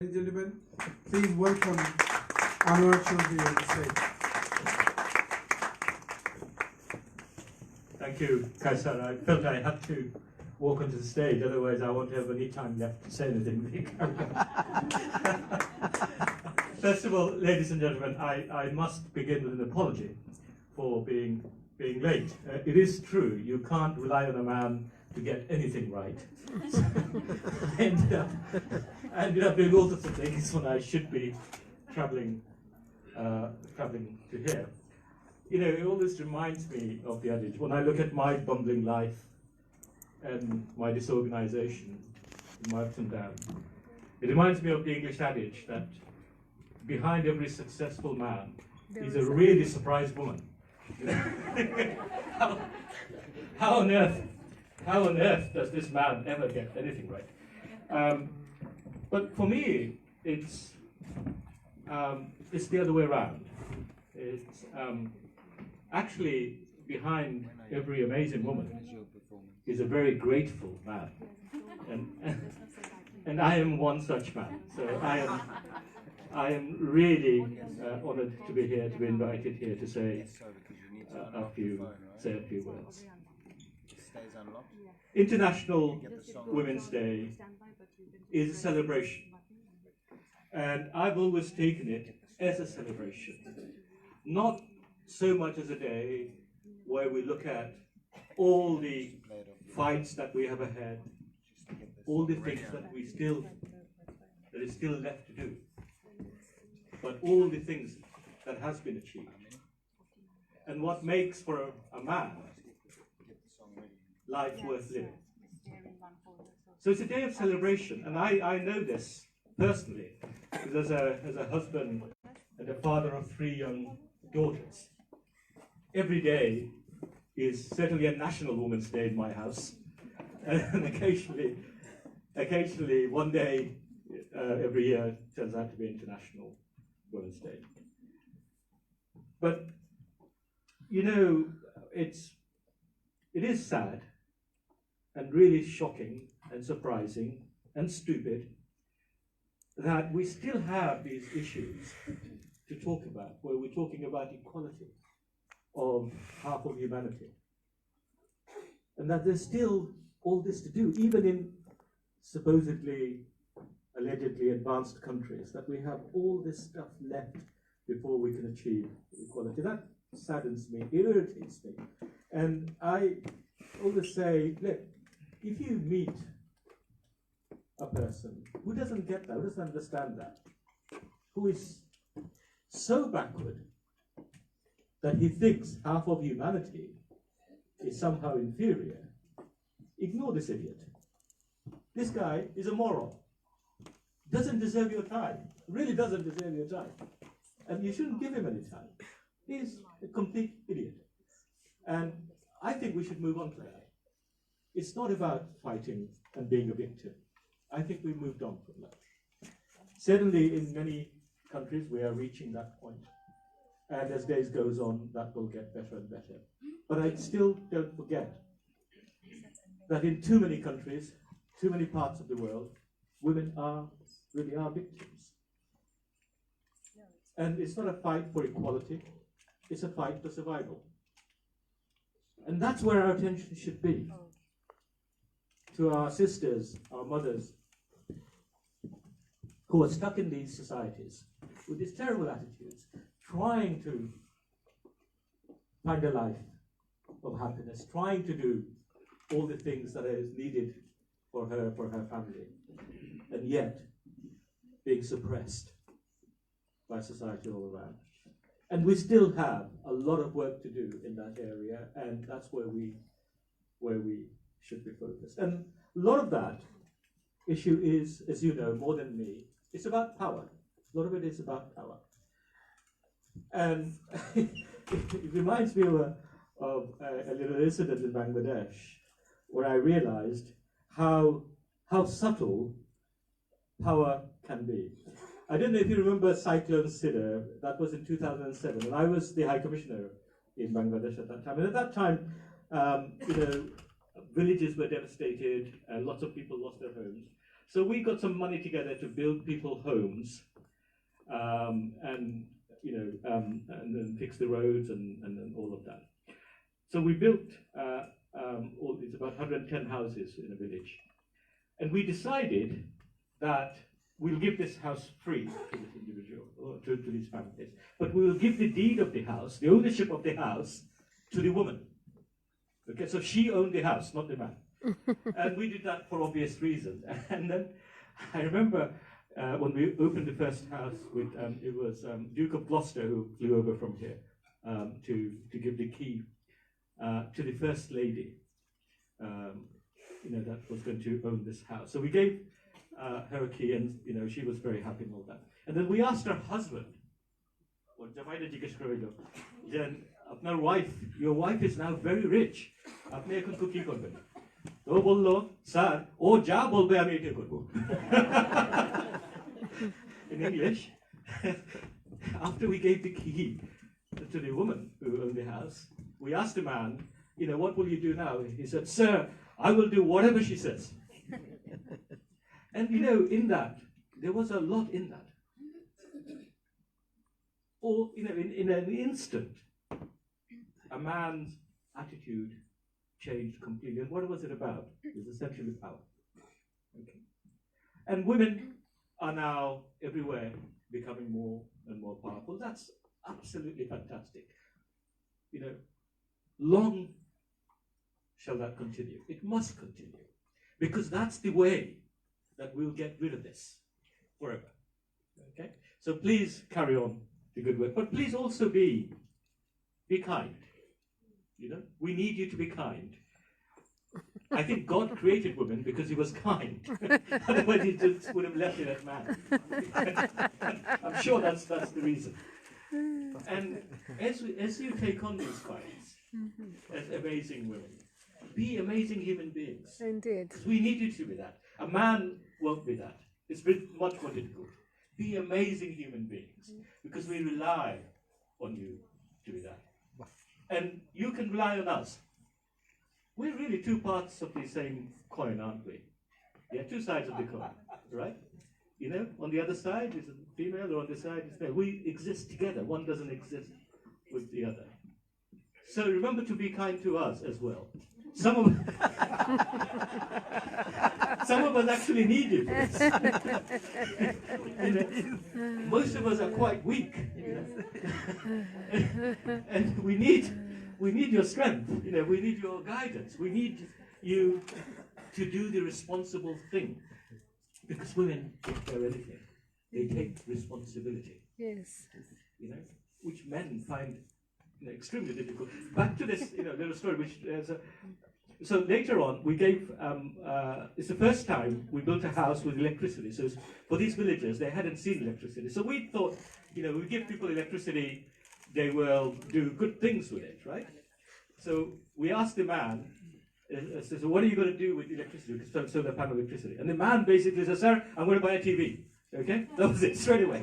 Ladies and gentlemen, please welcome Anwar Chaudhry on the stage. Thank you, Kaisar. I felt I had to walk onto the stage, otherwise I won't have any time left to say anything. First of all, ladies and gentlemen, I must begin with an apology for being late. It is true, you can't rely on a man to get anything right. I ended up doing all sorts of things when I should be traveling to here. You know, it always reminds me of the adage, when I look at my bumbling life and my disorganization in my ups and downs, it reminds me of the English adage that behind every successful man is a really surprised woman. How on earth does this man ever get anything right? But for me, it's the other way around. It's actually behind every amazing woman is a very grateful man, and I am one such man. So I am really honoured to be here, to be invited here to say a few words. International Women's Day is a celebration, and I've always taken it as a celebration, not so much as a day where we look at all the fights that we have ahead, all the things that is still left to do, but all the things that has been achieved, and what makes for a man life worth living. So it's a day of celebration, and I know this personally, because as a husband and a father of 3 young daughters, every day is certainly a National Women's Day in my house, and occasionally one day every year turns out to be International Women's Day. But you know, it is sad and really shocking and surprising and stupid that we still have these issues to talk about, where we're talking about equality of half of humanity, and that there's still all this to do, even in supposedly, allegedly advanced countries, that we have all this stuff left before we can achieve equality. That saddens me, irritates me, and I always say, look, if you meet a person who doesn't get that, who doesn't understand that, who is so backward that he thinks half of humanity is somehow inferior, ignore this idiot. This guy is a moron. Doesn't deserve your time. Really doesn't deserve your time. And you shouldn't give him any time. He's a complete idiot. And I think we should move on to that. It's not about fighting and being a victim. I think we've moved on from that. Certainly in many countries we are reaching that point. And as days goes on, that will get better and better. But I still don't forget that in too many countries, too many parts of the world, women really are victims. And it's not a fight for equality, it's a fight for survival. And that's where our attention should be. To our sisters, our mothers, who are stuck in these societies with these terrible attitudes, trying to find a life of happiness, trying to do all the things that is needed for her family, and yet being suppressed by society all around. And we still have a lot of work to do in that area, and that's where we should be focused. And a lot of that issue is, as you know, more than me, it's about power. A lot of it is about power. And it reminds me of a little incident in Bangladesh where I realized how subtle power can be. I don't know if you remember Cyclone Sidr. That was in 2007, and I was the High Commissioner in Bangladesh at that time. And at that time, villages were devastated, and lots of people lost their homes. So we got some money together to build people homes, and and then fix the roads and all of that. So we built it's about 110 houses in a village, and we decided that we'll give this house free to this individual or to these families, but we will give the deed of the house, the ownership of the house, to the woman. Okay, so she owned the house, not the man. And we did that for obvious reasons. And then I remember when we opened the first house with it was Duke of Gloucester who flew over from here to give the key to the first lady, that was going to own this house. So we gave her a key, and she was very happy and all that. And then we asked her husband, then your wife is now very rich. আপনি এখন কি করবেন? তো বললো, sir, ও যা বলবে আমি এটা করব। In English, after we gave the key to the woman who owned the house, we asked the man, what will you do now? He said, sir, I will do whatever she says. And in that, there was a lot in that. Or, in an instant, a man's attitude changed completely. And what was it about? It was essentially power. Okay. And women are now everywhere becoming more and more powerful. That's absolutely fantastic. Long shall that continue. It must continue. Because that's the way that we'll get rid of this forever. Okay? So please carry on the good work. But please also be kind. We need you to be kind. I think God created women because he was kind. Otherwise he just would have left it at man. I'm sure that's the reason. And as you take on these fights as amazing women, be amazing human beings. Indeed. Because we need you to be that. A man won't be that. It's much more difficult. Be amazing human beings because we rely on you to be that. And you can rely on us. We're really two parts of the same coin, aren't we? Yeah, two sides of the coin, right? On the other side is a female, or on this side is male. We exist together. One doesn't exist with the other. So remember to be kind to us as well. Some of us actually need you. Most of us are quite weak, and we need your strength. We need your guidance. We need you to do the responsible thing, because women don't care anything. They take responsibility. Yes. Which men find extremely difficult. Back to this, little story, which so later on we gave. It's the first time we built a house with electricity. So for these villagers, they hadn't seen electricity. So we thought, we give people electricity, they will do good things with it, right? So we asked the man, so what are you going to do with electricity? Solar panel electricity. And the man basically says, sir, I'm going to buy a TV. Okay, that was it, straight away.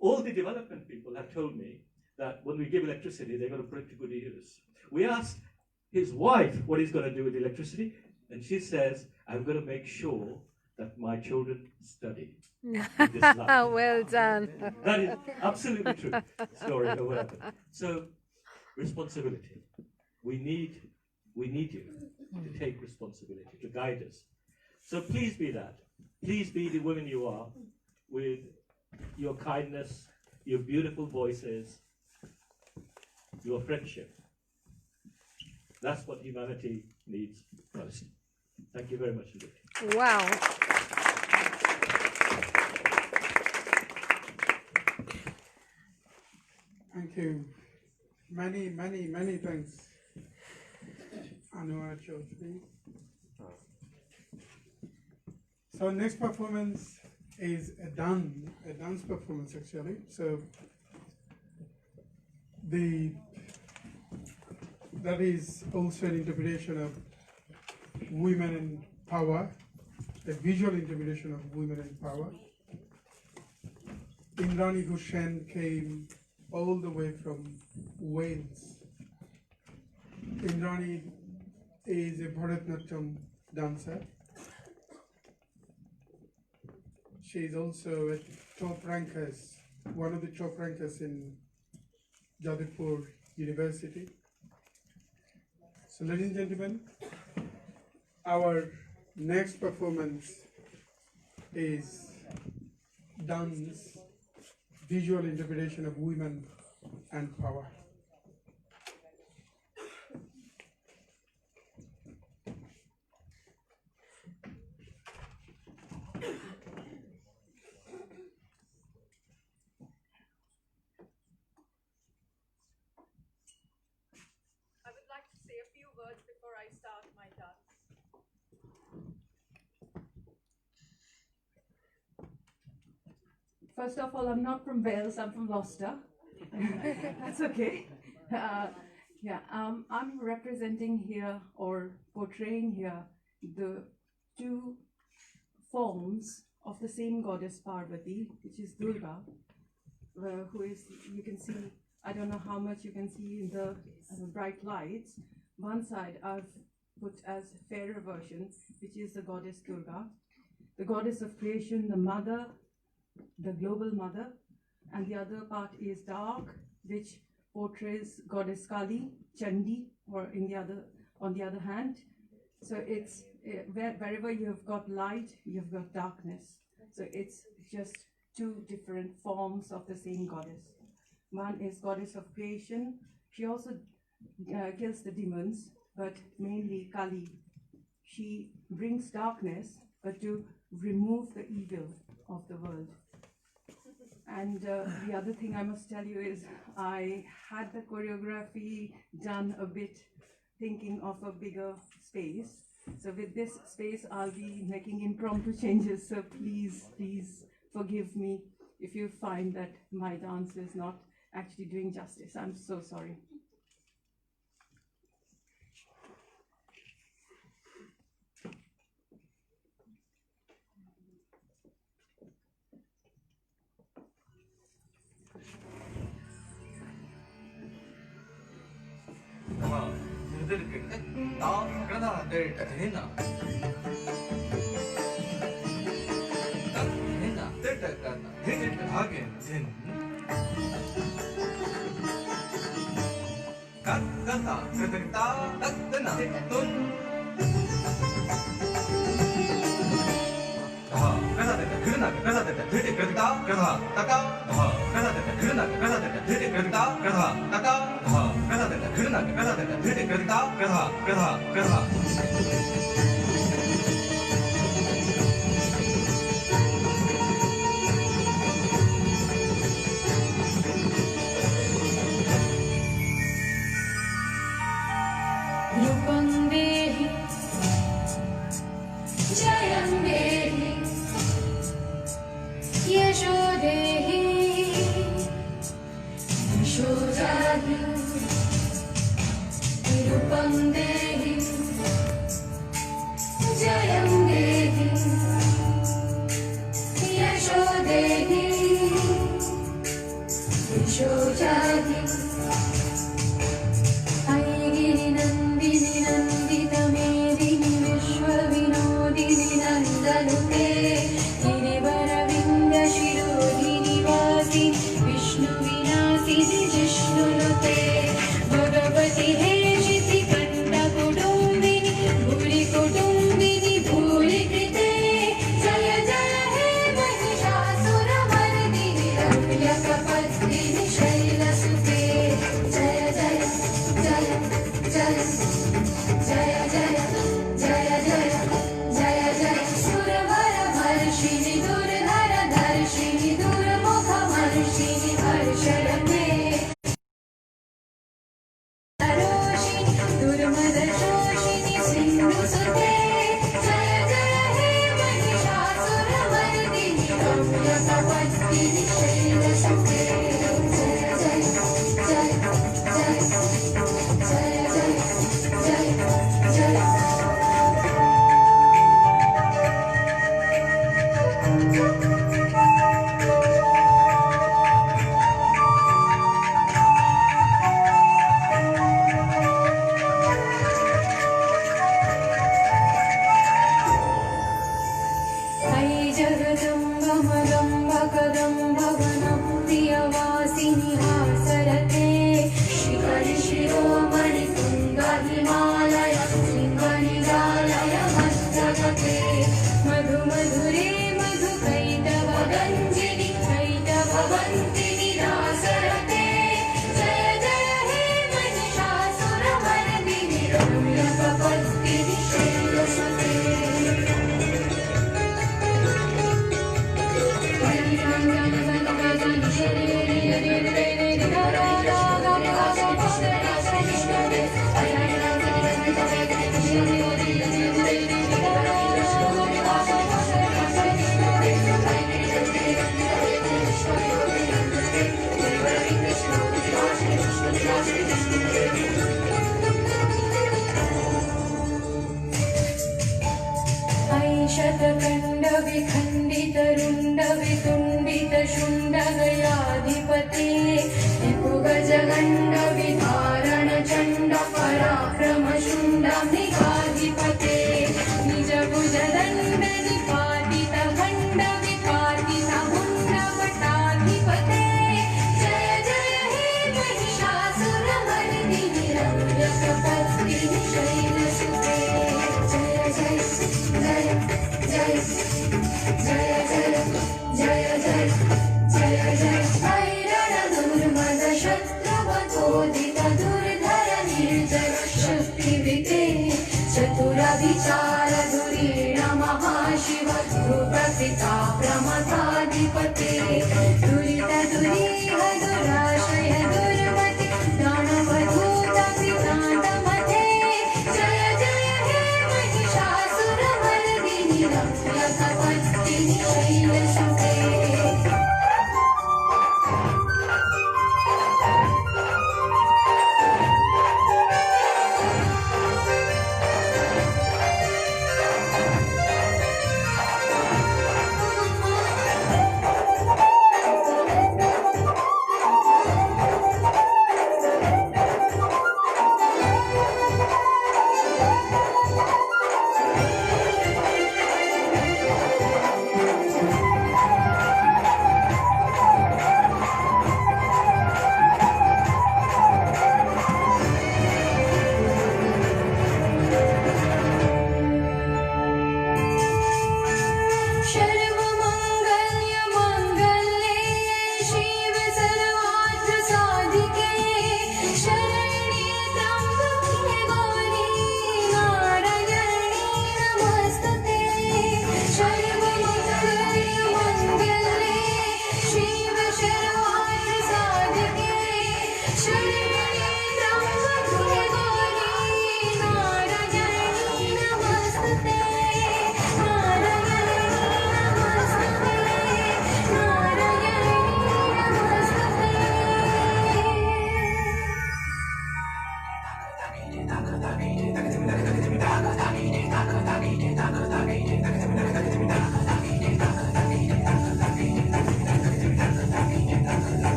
All the development people have told me that when we give electricity, they're going to put it to good use. We asked his wife what he's going to do with electricity, and she says, I'm going to make sure that my children study. Well done. That is absolutely true story or whatever. So, responsibility. We need you to take responsibility, to guide us. So please be that. Please be the women you are, with your kindness, your beautiful voices, your friendship. That's what humanity needs most. Thank you very much indeed. Wow. Thank you. Many thanks, Anwar Chaudhry. So next performance is a dance performance actually. So that is also an interpretation of women in power, a visual interpretation of women in power. Indrani Hussain came all the way from Wales. Indrani is a Bharatanatyam dancer. She is also a top rankers, one of the top rankers in Jadavpur University. So ladies and gentlemen, our next performance is dance, visual interpretation of women and power. I would like to say a few words before I start my dance. First of all, I'm not from Wales, I'm from Gloucester. That's okay. I'm representing here or portraying here the two forms of the same goddess Parvati, which is Durga, who is, you can see, I don't know how much you can see in the bright lights. One side I've put as fairer version, which is the goddess Durga, the goddess of creation, the mother, the global mother, and the other part is dark, which portrays goddess Kali, Chandi, or on the other hand. So it's wherever you have got light, you've got darkness. So it's just two different forms of the same goddess. One is goddess of creation. She also kills the demons, but mainly Kali. She brings darkness, but to remove the evil of the world. And the other thing I must tell you is I had the choreography done a bit thinking of a bigger space. So with this space, I'll be making impromptu changes. So please forgive me if you find that my dance is not actually doing justice. I'm so sorry. शतखण्ड विखण्डित रुण्ड वितुण्डित शुण्ड गयाधिपते रिपुगजगण्ड विधारण चण्ड पराक्रम शुण्ड मृगाधिपते निज भुजदण्ड निपातित खण्ड विपातित हुण्ड वटाधिपते जय जय हे महिषासुरमर्दिनि रम्यकपत्नि शैलसुते जय जय जय जय जय जय जय जय जय भैरण दुर्मद शत्रुवतोदित दुर्धर निर्जय शक्तिविते चतुरविचार धुरीण महाशिव ध्रुवपिता प्रमथाधिपते दुरित दुरीह दुराशय दुर्मति दानवधूत पितान्तमते जय जय हे महिषासुरमर्दिनि रम्यकपत्तिनि शैलसुते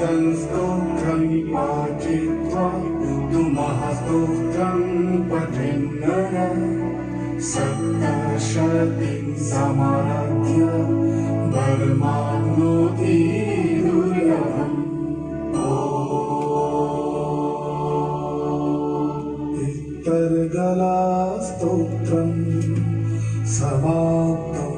इदं स्तोत्रं पाठित्वा तुमः स्तोत्रं पठेन्नर सप्तशतीं समाराध्य वरमाप्नोति दुर्लभम् इत्तर्गला स्तोत्रं समाप्तम्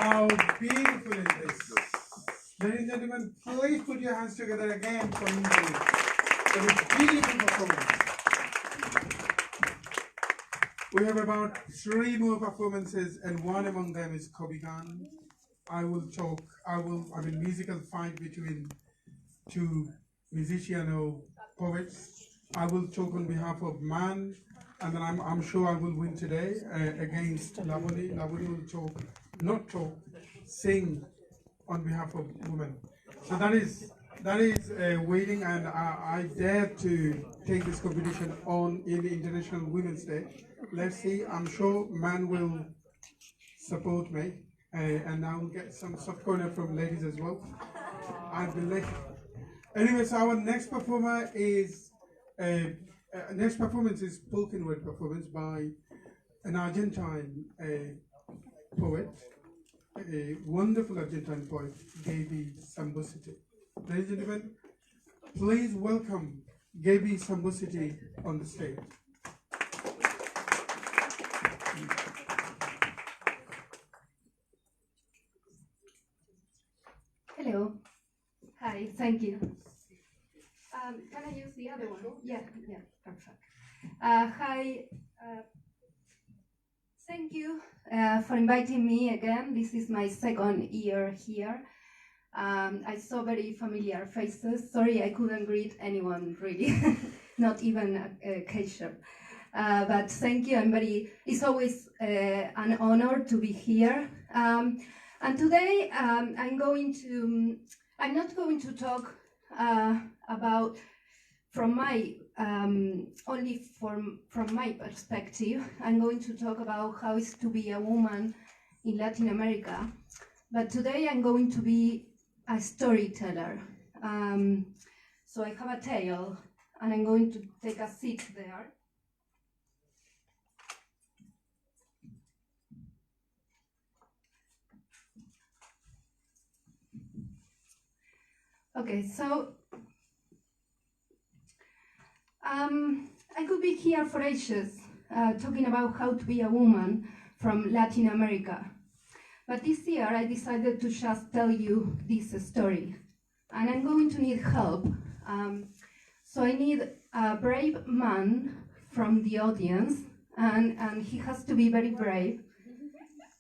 How beautiful is this? Ladies and gentlemen, please put your hands together again for Injili. For this beautiful performance. We have about 3 more performances, and one among them is Kobigan. Musical fight between 2 musician or poets. I will talk on behalf of man, and then I'm sure I will win today against Lavoli. Lavoli will sing on behalf of women. So that is waiting, and I dare to take this competition on in the International Women's Day. Let's see. I'm sure man will support me, and I will get some soft corner from ladies as well. I believe. Anyway, so our next performer is next performance is spoken word performance by an Argentine poet, a wonderful Argentine poet, Gaby Sambositi. Ladies and gentlemen, please welcome Gaby Sambositi on the stage. Hello. Hi, thank you. Can I use the other one? Yeah, perfect. Hi, thank you for inviting me again. This is my 2nd year here. I saw very familiar faces. Sorry, I couldn't greet anyone really, not even Keisha. But thank you. It's always an honor to be here. And today I'm not going to talk about from my only from my perspective. I'm going to talk about how it's to be a woman in Latin America. But today I'm going to be a storyteller. So I have a tale, and I'm going to take a seat there. Okay, so I could be here for ages talking about how to be a woman from Latin America. But this year I decided to just tell you this story. And I'm going to need help. So I need a brave man from the audience, and he has to be very brave.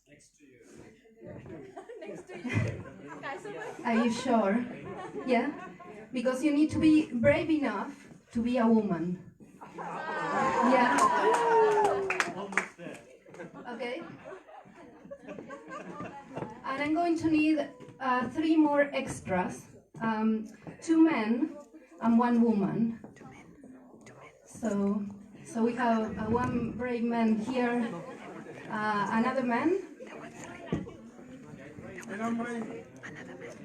Next to you. Are you sure? Yeah? Because you need to be brave enough to be a woman. Yeah? Almost there. Okay. And I'm going to need 3 more extras. 2 men and 1 woman. So we have 1 brave man here, another man,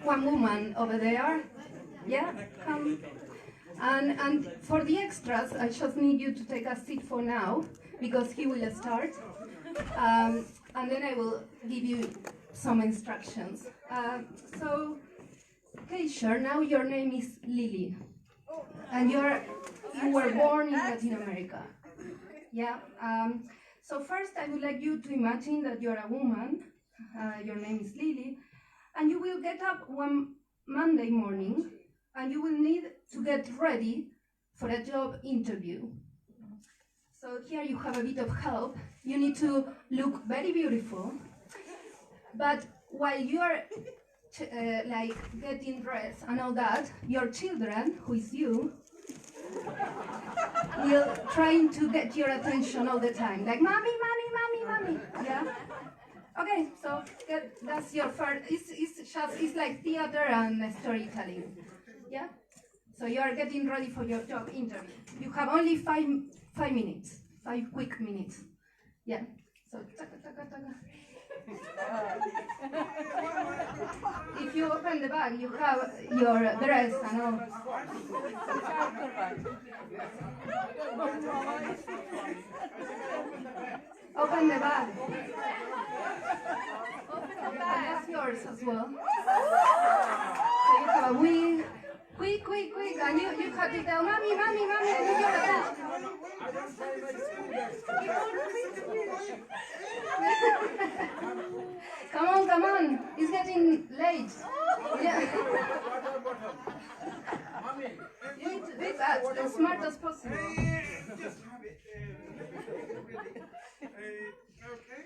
1 woman over there. Yeah, come. And for the extras, I just need you to take a seat for now, because he will start. And then I will give you some instructions. So, Keisha, now your name is Lily. And you were born in Latin America. Yeah. So first, I would like you to imagine that you're a woman. Your name is Lily, and you will get up one Monday morning, and you will need to get ready for a job interview. So here you have a bit of help. You need to look very beautiful, but while you are like getting dressed and all that, your children, who is you, will trying to get your attention all the time, like mommy, mommy, mommy, mommy. Yeah. Okay, so that's your first. It's like theater and storytelling. Yeah. So you are getting ready for your job interview. You have only 5 minutes, 5 quick minutes. Yeah. So taka, taka, taka. If you open the bag, you have your dress and all. Open the bag. That's yours as well. So you have a wig. Quick, quick, quick. And you have to tell mommy, mommy, mommy, I need your attention. Come on, come on. It's getting late. Yeah. You need to do that as smart as possible. Just have it. Okay. Okay?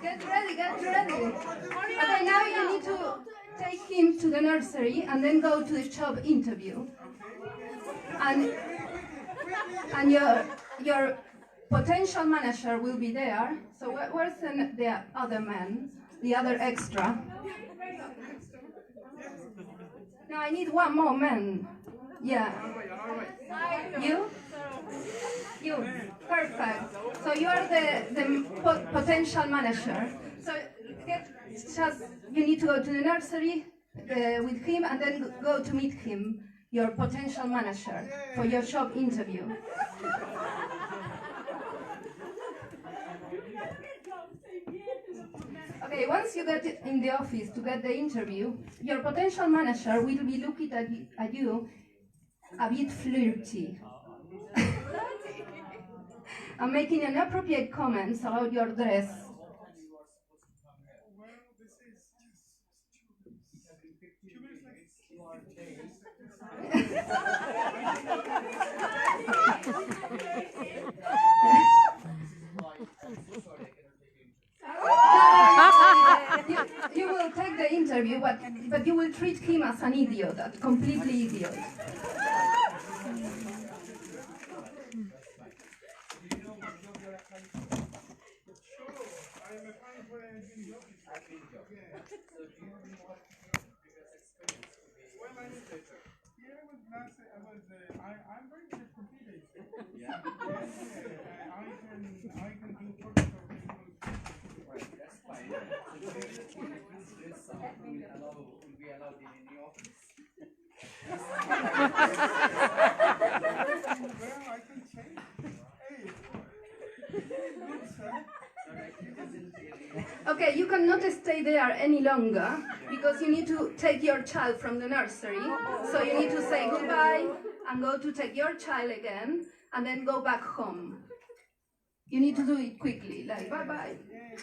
Get ready, get ready. Okay, now you need to take him to the nursery and then go to the job interview. And your potential manager will be there. So where's the other man, the other extra? No, I need one more man. Yeah. You? You. Perfect. So you are the potential manager. So you need to go to the nursery with him and then go to meet him, your potential manager, for your job interview. Okay, once you get in the office to get the interview, your potential manager will be looking at you a bit flirty. And making inappropriate comments about your dress. You will take the interview, but you will treat him as an idiot, a completely idiot. I'm very good at computing. Yeah. I can do Photoshop. That's fine. This will be allowed in any office. Well, I can change. Hey, good, sir. Okay, you cannot stay there any longer because you need to take your child from the nursery. So you need to say goodbye and go to take your child again and then go back home. You need to do it quickly, like bye-bye. Yeah,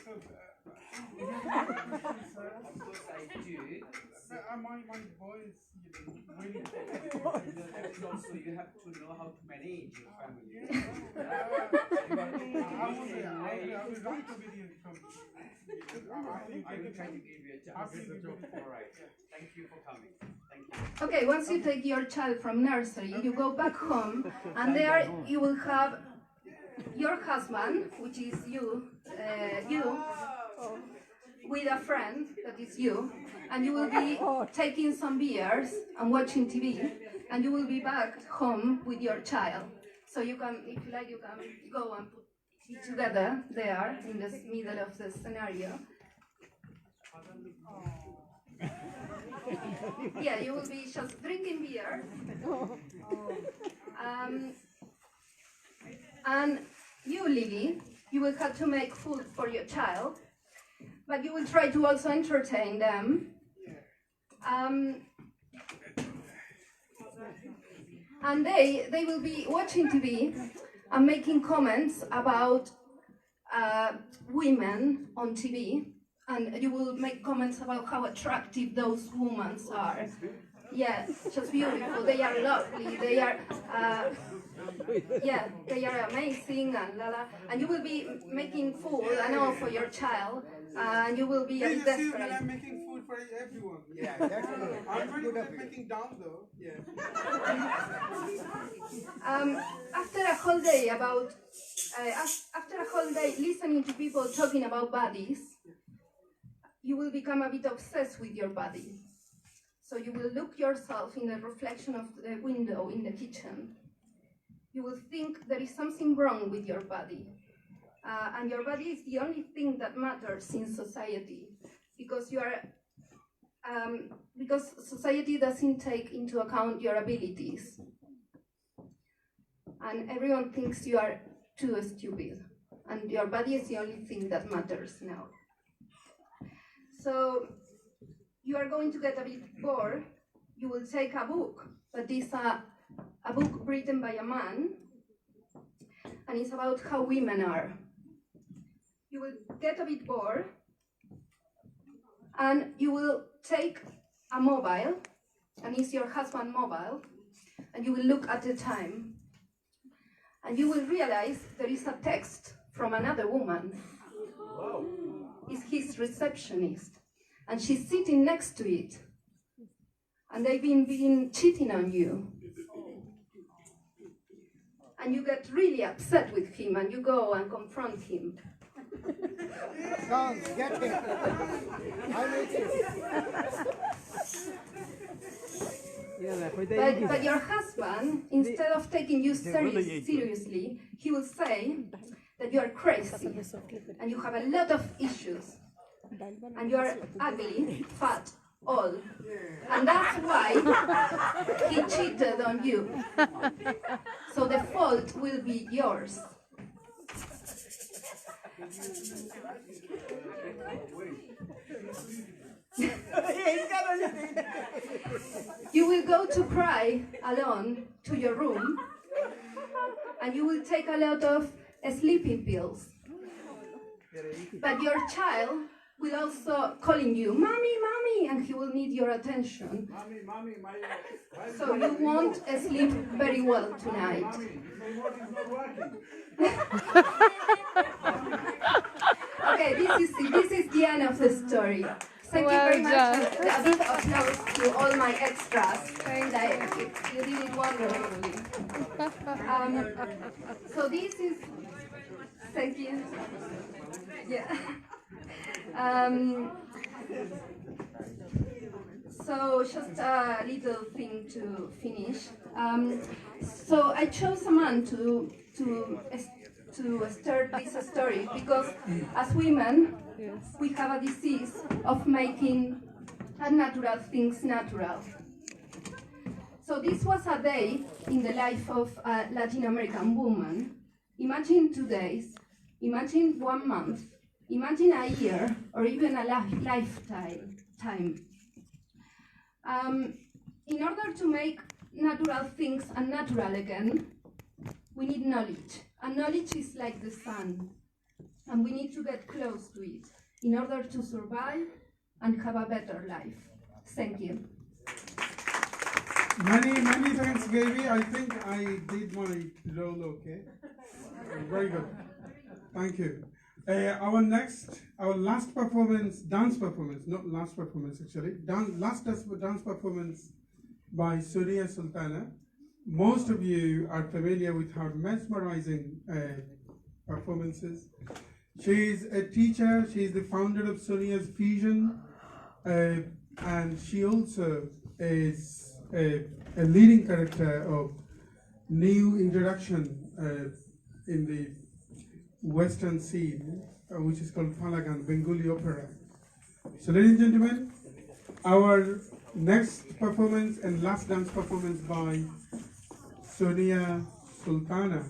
so, my boys, waiting for Also, you have to know how to manage your family. I will write a video from I will try to give you a chance. All right. Thank you for coming. Thank you. Okay, once you take your child from nursery, you go back home and there you will have your husband, which is you, with a friend, that is you, and you will be taking some beers and watching TV, and you will be back home with your child. So you can, if you like, you can go and put it together there in the middle of the scenario. Yeah, you will be just drinking beer. And you, Lily, you will have to make food for your child, but you will try to also entertain them. And they will be watching TV and making comments about women on TV, and you will make comments about how attractive those women are. Yeah, just beautiful. They are lovely. They are, yeah, they are amazing, and la la. And you will be making food, I know, for your child, and you will be Can you see when desperate. I'm making food for everyone? Yeah, that's good. I'm very good at making down though. Yeah. After a whole day after a whole day listening to people talking about bodies, you will become a bit obsessed with your body. So you will look yourself in the reflection of the window in the kitchen. You will think there is something wrong with your body. And your body is the only thing that matters in society, because because society doesn't take into account your abilities. And everyone thinks you are too stupid, and your body is the only thing that matters now. So you are going to get a bit bored. You will take a book that is a book written by a man, and it's about how women are. You will get a bit bored, and you will take a mobile, and it's your husband's mobile, and you will look at the time, and you will realize there is a text from another woman. Wow. It's his receptionist, and she's sitting next to it, and they've been cheating on you. And you get really upset with him, and you go and confront him. Sounds, get him. I make it. But your husband, instead of taking you seriously, he will say that you are crazy, and you have a lot of issues, and you are ugly, fat, old. And that's why he cheated on you. So the fault will be yours. You will go to cry alone to your room, and you will take a lot of sleeping pills. But your child will also calling you, "Mommy, mommy," and he will need your attention. Mommy, my So you won't sleep very well tonight. remote is not working. Okay, this is the end of the story. Thank you very much. Well And a big applause to all my extras. You did it wonderfully. So this is, thank you. Yeah. So just a little thing to finish. So I chose a man to start this story because as women, we have a disease of making unnatural things natural. So this was a day in the life of a Latin American woman. Imagine 2 days, imagine 1 month, imagine a year, or even a lifetime. In order to make natural things unnatural again, we need knowledge. And knowledge is like the sun, and we need to get close to it in order to survive and have a better life. Thank you. Many thanks, Gaby. I think I did my role okay. Very good. Thank you. Our last performance, dance performance, not last performance actually, last dance performance by Surya Sultana. Most of you are familiar with her mesmerizing performances. She is a teacher, she is the founder of Surya's Fusion, and she also is a leading character of new introduction in the Western scene, which is called Falagan, Bengali opera. So ladies and gentlemen, our next performance and last dance performance by Surya Sultana.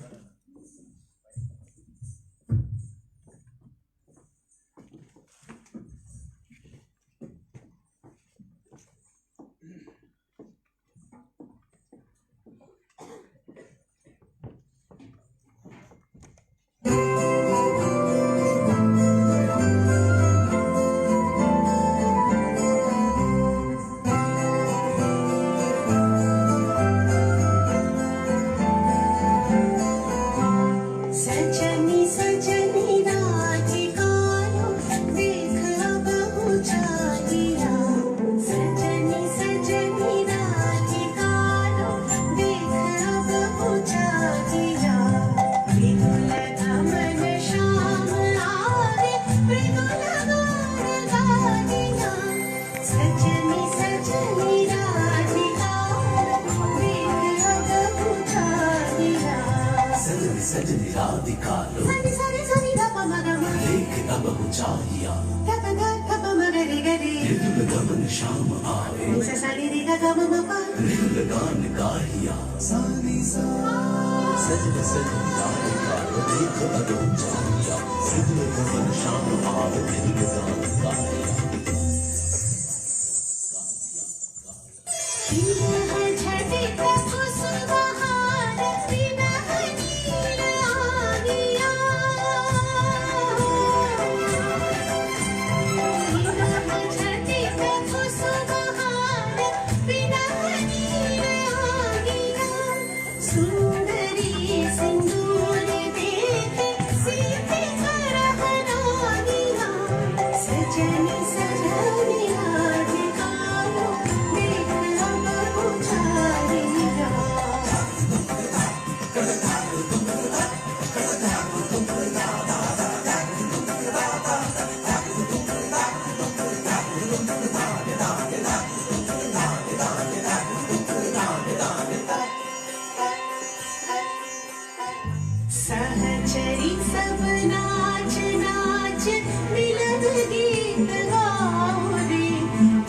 सहचरी सब नाच नाच मिलन गीत गाओ रे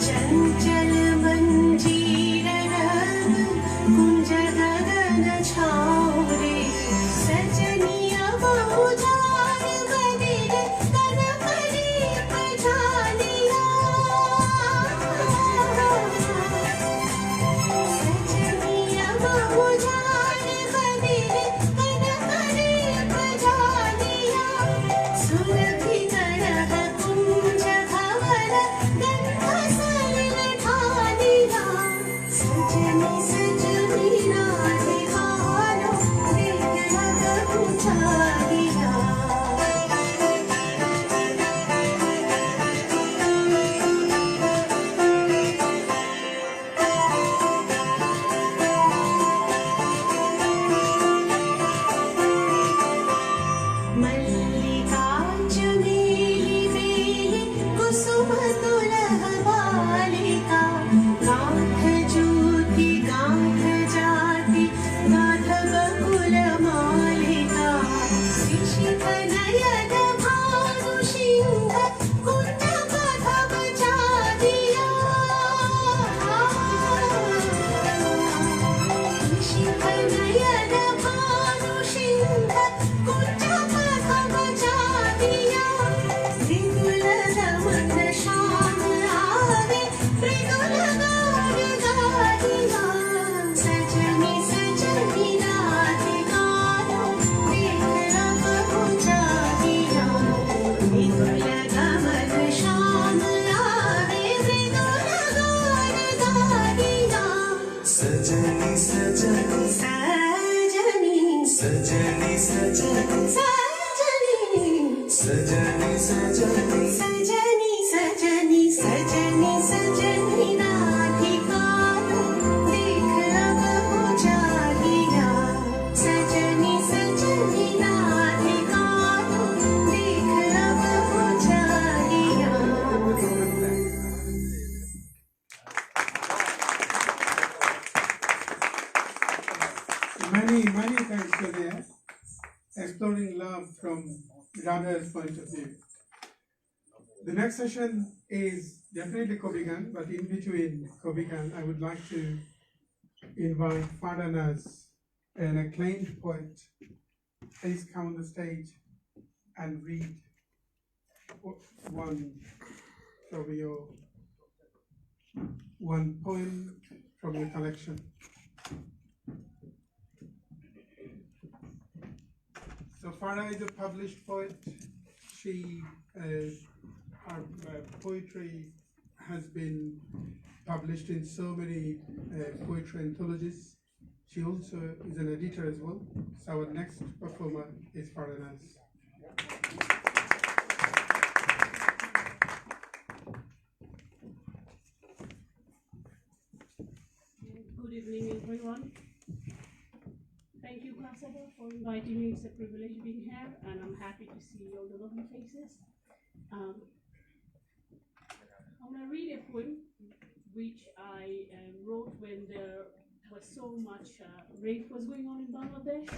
चंचल मंजीर रंग कुंज गगन छाओ रे सजनिया बहुजार बदिल तन परी पछानिया सजनिया बहुजार बदिल तन परी पछानिया सुरभि करह कुंज भवन गंध सलिल ठानिया सजनी सजनी राधिकारो देख लग पुछानिया मल्लिका चमेली बेली कुसुम तुलह बालिका गांठ ज्योति गांठ जाति गांठ बकुल मालिका ऋषिक नयन भानु सिंह कुंज पथ बचादिया ऋषिक नयन भानु सिंह कुंज पथ बचादिया मृदुल दमन श्याम आवे मृदुल गान गादिया सजनी सजनी राधिकारो देख रब पुछादिया मृदुल दमन श्याम आवे मृदुल गान गादिया सजनी सजनी सजनी सजनी सजनी सजनी सजनी सजनी सजनी सजनी सजनी सजनी राधिकारो देख अब पुछादिया सजनी सजनी राधिकारो देख अब पुछादिया Many thanks to the exploring love from Radha's point of view. The next session is definitely Kobigan, but in between Kobigan, I would like to invite Fadanas, an acclaimed poet. Please come on the stage and read one poem from your collection. So Farah is a published poet. Her poetry has been published in so many poetry anthologies. She also is an editor as well. So our next performer is Farah Naz. Good evening, everyone. Thank you, Crossover, for inviting me. It's a privilege being here, and I'm happy to see all the lovely faces. I'm going to read a poem which I wrote when there was so much rape was going on in Bangladesh.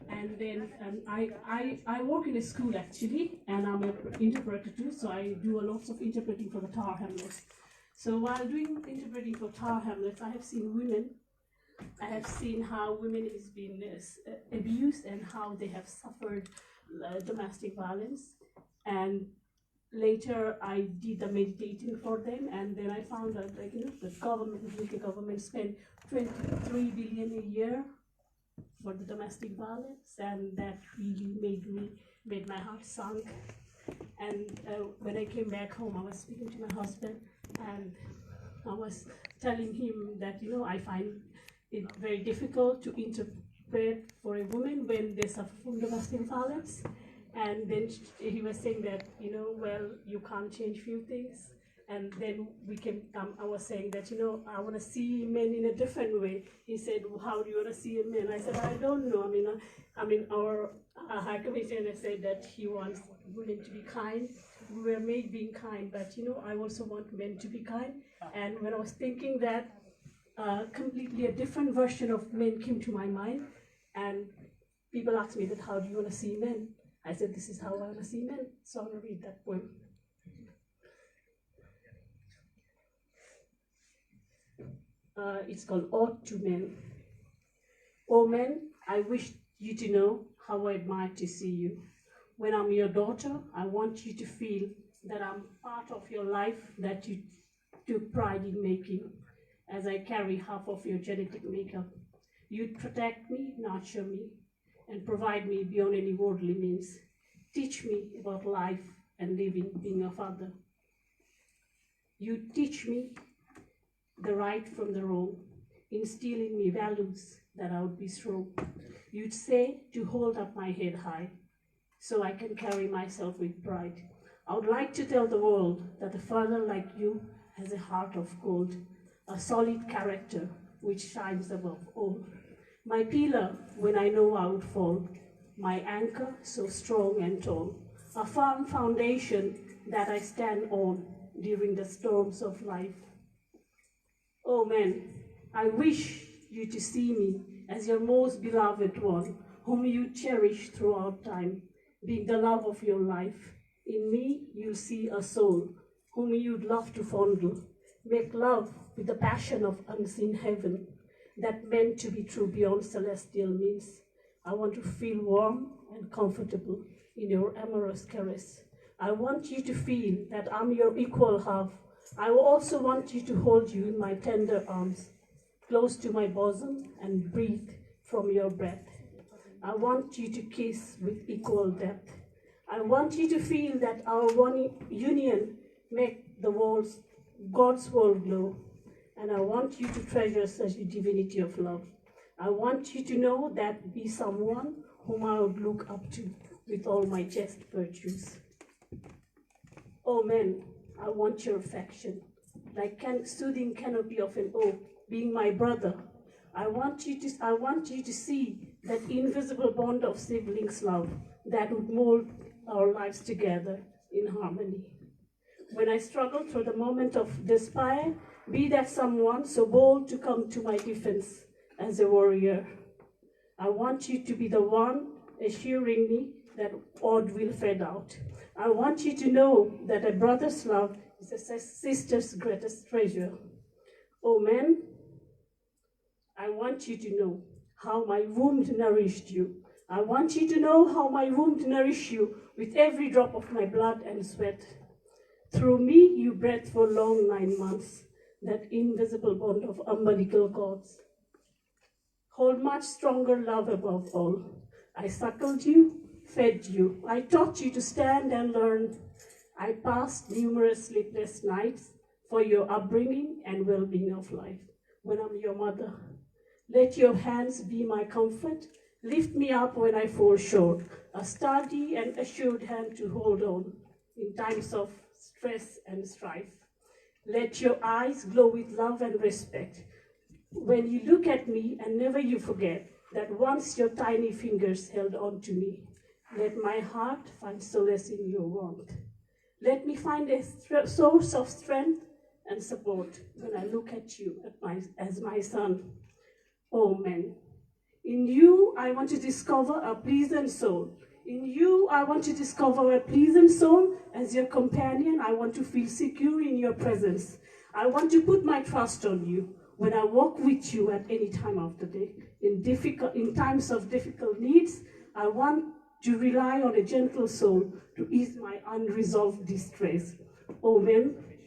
And then I work in a school actually, and I'm an interpreter too, so I do a lot of interpreting for the Tower Hamlets. So while doing interpreting for Tower Hamlets, I have seen women. I have seen how women is being abused and how they have suffered domestic violence. And later I did the meditating for them, and then I found out, like, the government, the UK government spent 23 billion a year for the domestic violence, and that really made my heart sunk. And when I came back home, I was speaking to my husband, and I was telling him that, I find it very difficult to interpret for a woman when they suffer from domestic violence. And then he was saying that, well, you can't change few things. And then I was saying that, I want to see men in a different way. He said, well, how do you want to see a man? I said, I don't know. Our High Commissioner said that he wants women to be kind. We were made being kind, but, I also want men to be kind. And when I was thinking that, completely a different version of men came to my mind. And people asked me that, how do you want to see men? I said, this is how I want to see men. So I'm going to read that poem. It's called Ode to Men. Oh men, I wish you to know how I admire to see you. When I'm your daughter, I want you to feel that I'm part of your life that you took pride in making, as I carry half of your genetic makeup. You'd protect me, nurture me, and provide me beyond any worldly means. Teach me about life and living, being a father. You teach me the right from the wrong, instill in me values that I would be strong. You'd say to hold up my head high, so I can carry myself with pride. I would like to tell the world that a father like you has a heart of gold, a solid character which shines above all. My pillar when I know I would fall, my anchor so strong and tall, a firm foundation that I stand on during the storms of life. Oh men, I wish you to see me as your most beloved one, whom you cherish throughout time, being the love of your life. In me, you'll see a soul whom you'd love to fondle. Make love with the passion of unseen heaven, that meant to be true beyond celestial means. I want to feel warm and comfortable in your amorous caress. I want you to feel that I'm your equal half. I also want you to hold you in my tender arms, close to my bosom, and breathe from your breath. I want you to kiss with equal depth. I want you to feel that our one union make the world's God's world glow. And I want you to treasure such a divinity of love. I want you to know that be someone whom I would look up to with all my just virtues. Oh men, I want your affection, like soothing canopy of an oak, being my brother. I want you to see that invisible bond of siblings' love that would mold our lives together in harmony. When I struggle through the moment of despair, be that someone so bold to come to my defense as a warrior. I want you to be the one assuring me that odd will fade out. I want you to know that a brother's love is a sister's greatest treasure. Oh men, I want you to know how my womb nourished you. I want you to know how my womb nourished you with every drop of my blood and sweat. Through me, you breathed for long 9 months, that invisible bond of umbilical cords. Hold much stronger love above all. I suckled you, fed you. I taught you to stand and learn. I passed numerous sleepless nights for your upbringing and well-being of life. When I'm your mother, let your hands be my comfort. Lift me up when I fall short, a sturdy and assured hand to hold on in times of stress and strife. Let your eyes glow with love and respect. When you look at me, and never you forget that once your tiny fingers held on to me. Let my heart find solace in your warmth. Let me find a source of strength and support when I look at you as my son. Oh men, In you, I want to discover a pleasant soul. In you, I want to discover a pleasant soul. As your companion, I want to feel secure in your presence. I want to put my trust on you when I walk with you at any time of the day. In times of difficult needs, I want to rely on a gentle soul to ease my unresolved distress. Oh men,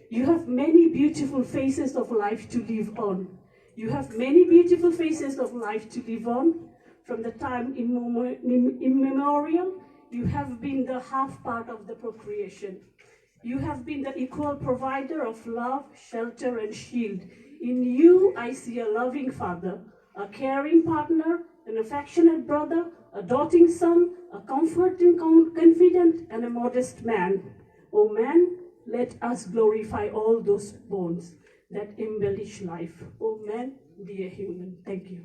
you have many beautiful phases of life to live on. You have many beautiful phases of life to live on. From the time immemorial, you have been the half part of the procreation. You have been the equal provider of love, shelter, and shield. In you, I see a loving father, a caring partner, an affectionate brother, a doting son, a comforting, confident, and a modest man. O man, let us glorify all those bones that embellish life. O man, be a human. Thank you.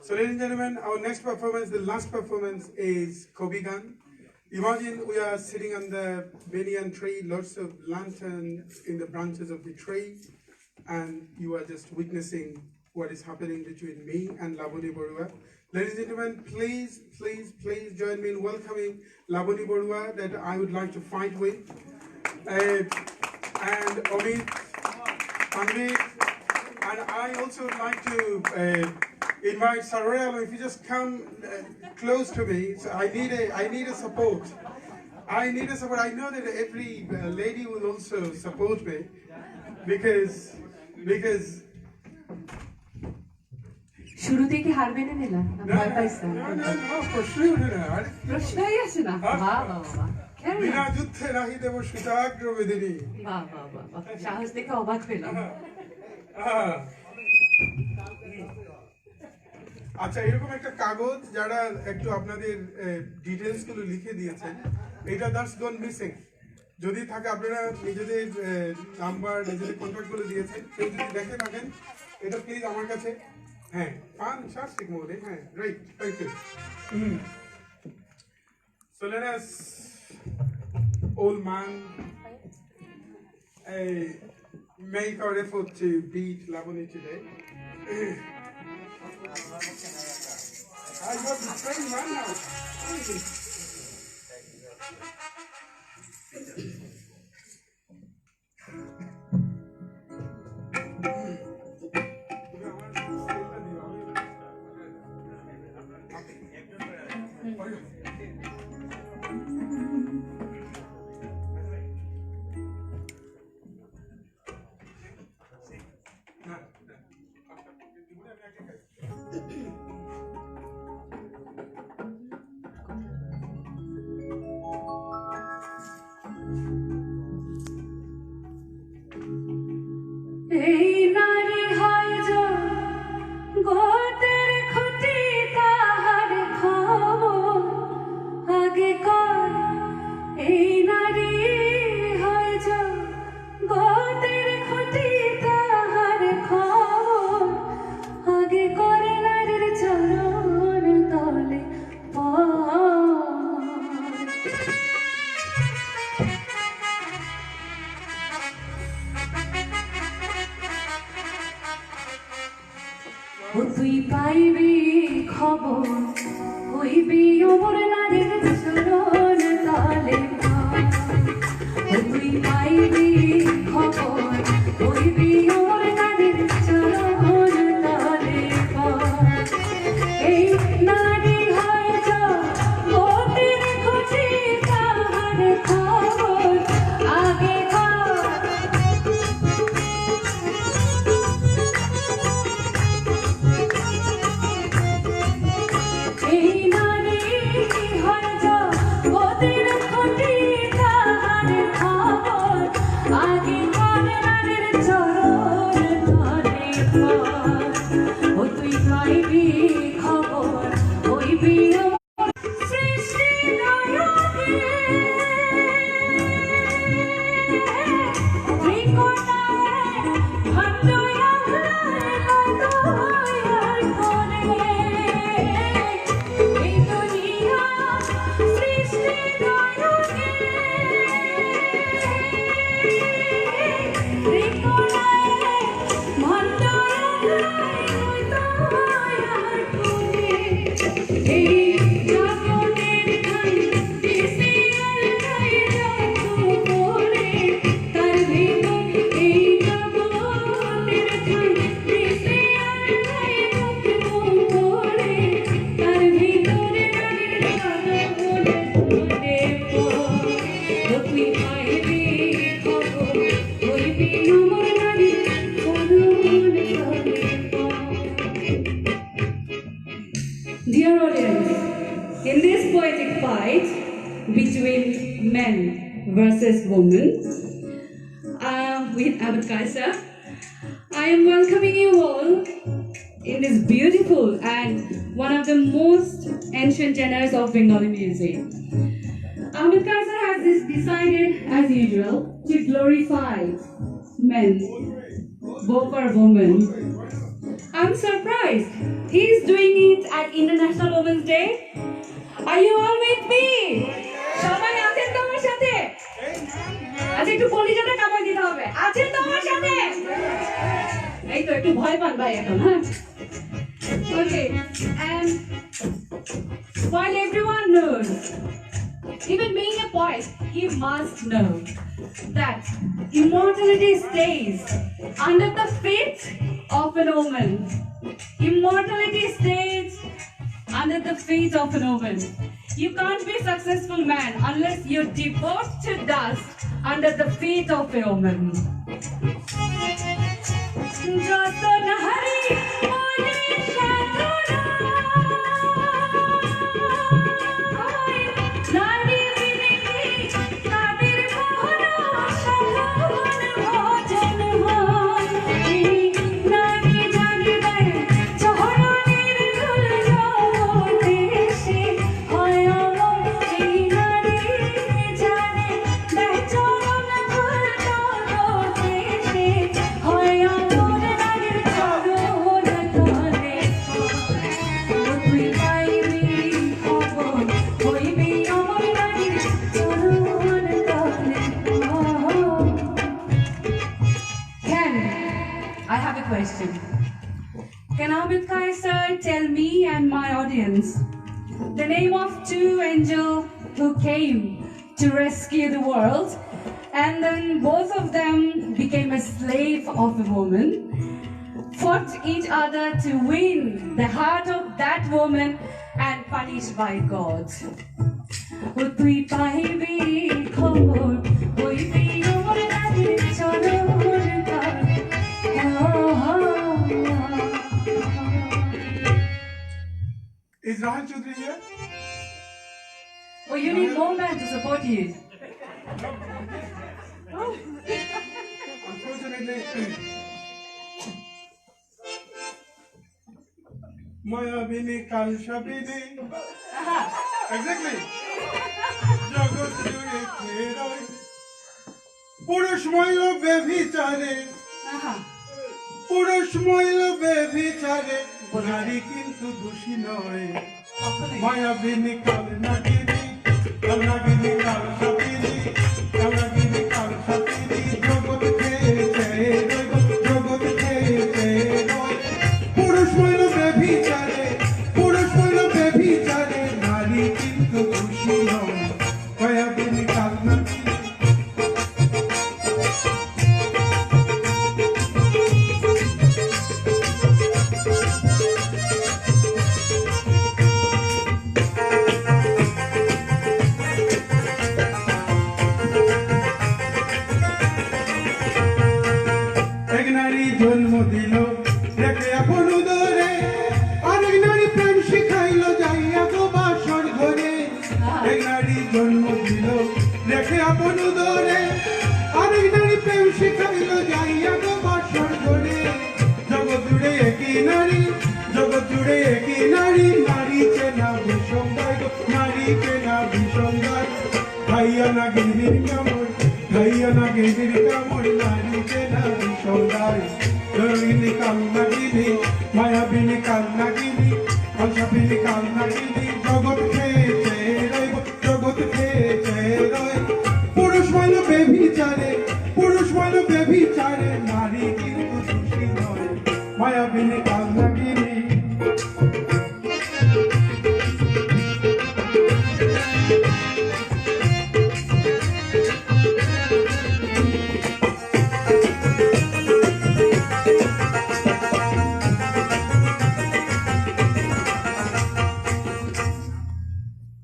So ladies and gentlemen, our next performance, the last performance is Kobe Gun. Imagine we are sitting on the banyan tree, lots of lanterns in the branches of the tree, and you are just witnessing what is happening between me and Laboni Borua. Ladies and gentlemen, please, please, please join me in welcoming Laboni Borua that I would like to fight with. And Amit, and I also would like to invite Sarel, if you just come close to me. So I need a support. I need a support. I know that every lady will also support me because শুরু থেকে হার মেনে নিলাম ভয় পাইছেন প্রশ্নই আসে না বিনা যুদ্ধে নাহি দেব সুতাগ্র বেদিনী সাহস দেখে অবাক পেলাম আচ্ছা এরকম একটা কাগজ যারা একটু আপনাদের ডিটেইলস গুলো লিখে দিয়েছেন এটা দ্যাটস গন মিসিং যদি থাকে আপনারা নিজেদের নাম্বার নিজেদের কন্টাক্ট গুলো দিয়েছেন কেউ যদি দেখে থাকেন এটা প্লিজ আমার কাছে হ্যাঁ fantastic mode হ্যাঁ great thank you so let us old man make our effort to beat Laboni today. I got the same man now. তুই পাইবি খবর হইবি অমর নারীর চরণ তলে তুই পাইবি খবর হইবি অমর নারীর চরণ তলে এই নারী হয়ত মোদের খুঁজি তাহার খবর আগে এই নারী হয়তো poetic fight between men versus women with Abed Kaiser. I am welcoming you all in this beautiful and one of the most ancient genres of Bengali music. Abed Kaiser has decided, as usual, to glorify men over women. I'm surprised. He's doing it at International Women's Day. Are you all with me? সবাই আছেন তো আমার সাথে? আচ্ছা একটু কলিজাটা কামাই দিতে হবে। আছেন তো আমার সাথে? এই তো একটু ভয় পান ভাই এখন, হ্যাঁ? Okay, and while everyone knows, even being a poet, you must know that immortality stays under the feet of an woman. Immortality stays under the feet of an woman. You can't be a successful man unless you devote to dust under the feet of a woman. I have a question. Can Abed Kaiser tell me and my audience the name of two angels who came to rescue the world, and then both of them became a slave of a woman, fought each other to win the heart of that woman and punished by God? তুই পাইবি খবর হইবি আমার রাতের চরণ Is Rahul Chaudhary here? Oh, you need more men to support you. Unfortunately, Mayabini Kalshabini. Exactly. Jagat jure kherai. Purush moilo bevichare. পুরুষ মহিলা বেভিচারে নারী কিন্তু দোষী নয় মায়াবিনী কাল নাগিনী কাল সাপিনী কাল সাপিনী জগৎ খেয়েছে জগৎ খেয়েছে পুরুষ মহিলা বেভিচারে নারী কিন্তু দোষী নয় মায়াবিনী কাল নাগিনী জন্ম দিল রেখে আপন উদরে আরেক নারী প্রেম শিখাইল যাইয়া গো বাসর ঘরে এক নারী জন্ম দিল রেখে আপন উদরে আরেক নারী প্রেম শিখাইল যাইয়া গো বাসর ঘরে জগৎ জুড়ে একই নারী নারী চেনা বিষমদায় গো নারী চেনা বিষমদায় ভাইয়া না গিরির কামড় নারী চেনা বিষমদায় Rangini kal nagini, mayabini kal nagini, kalsapini kal nagini, jagat khete roy. Purush milo bevichare, nari kintu doshi noy. Mayabini kal nagini.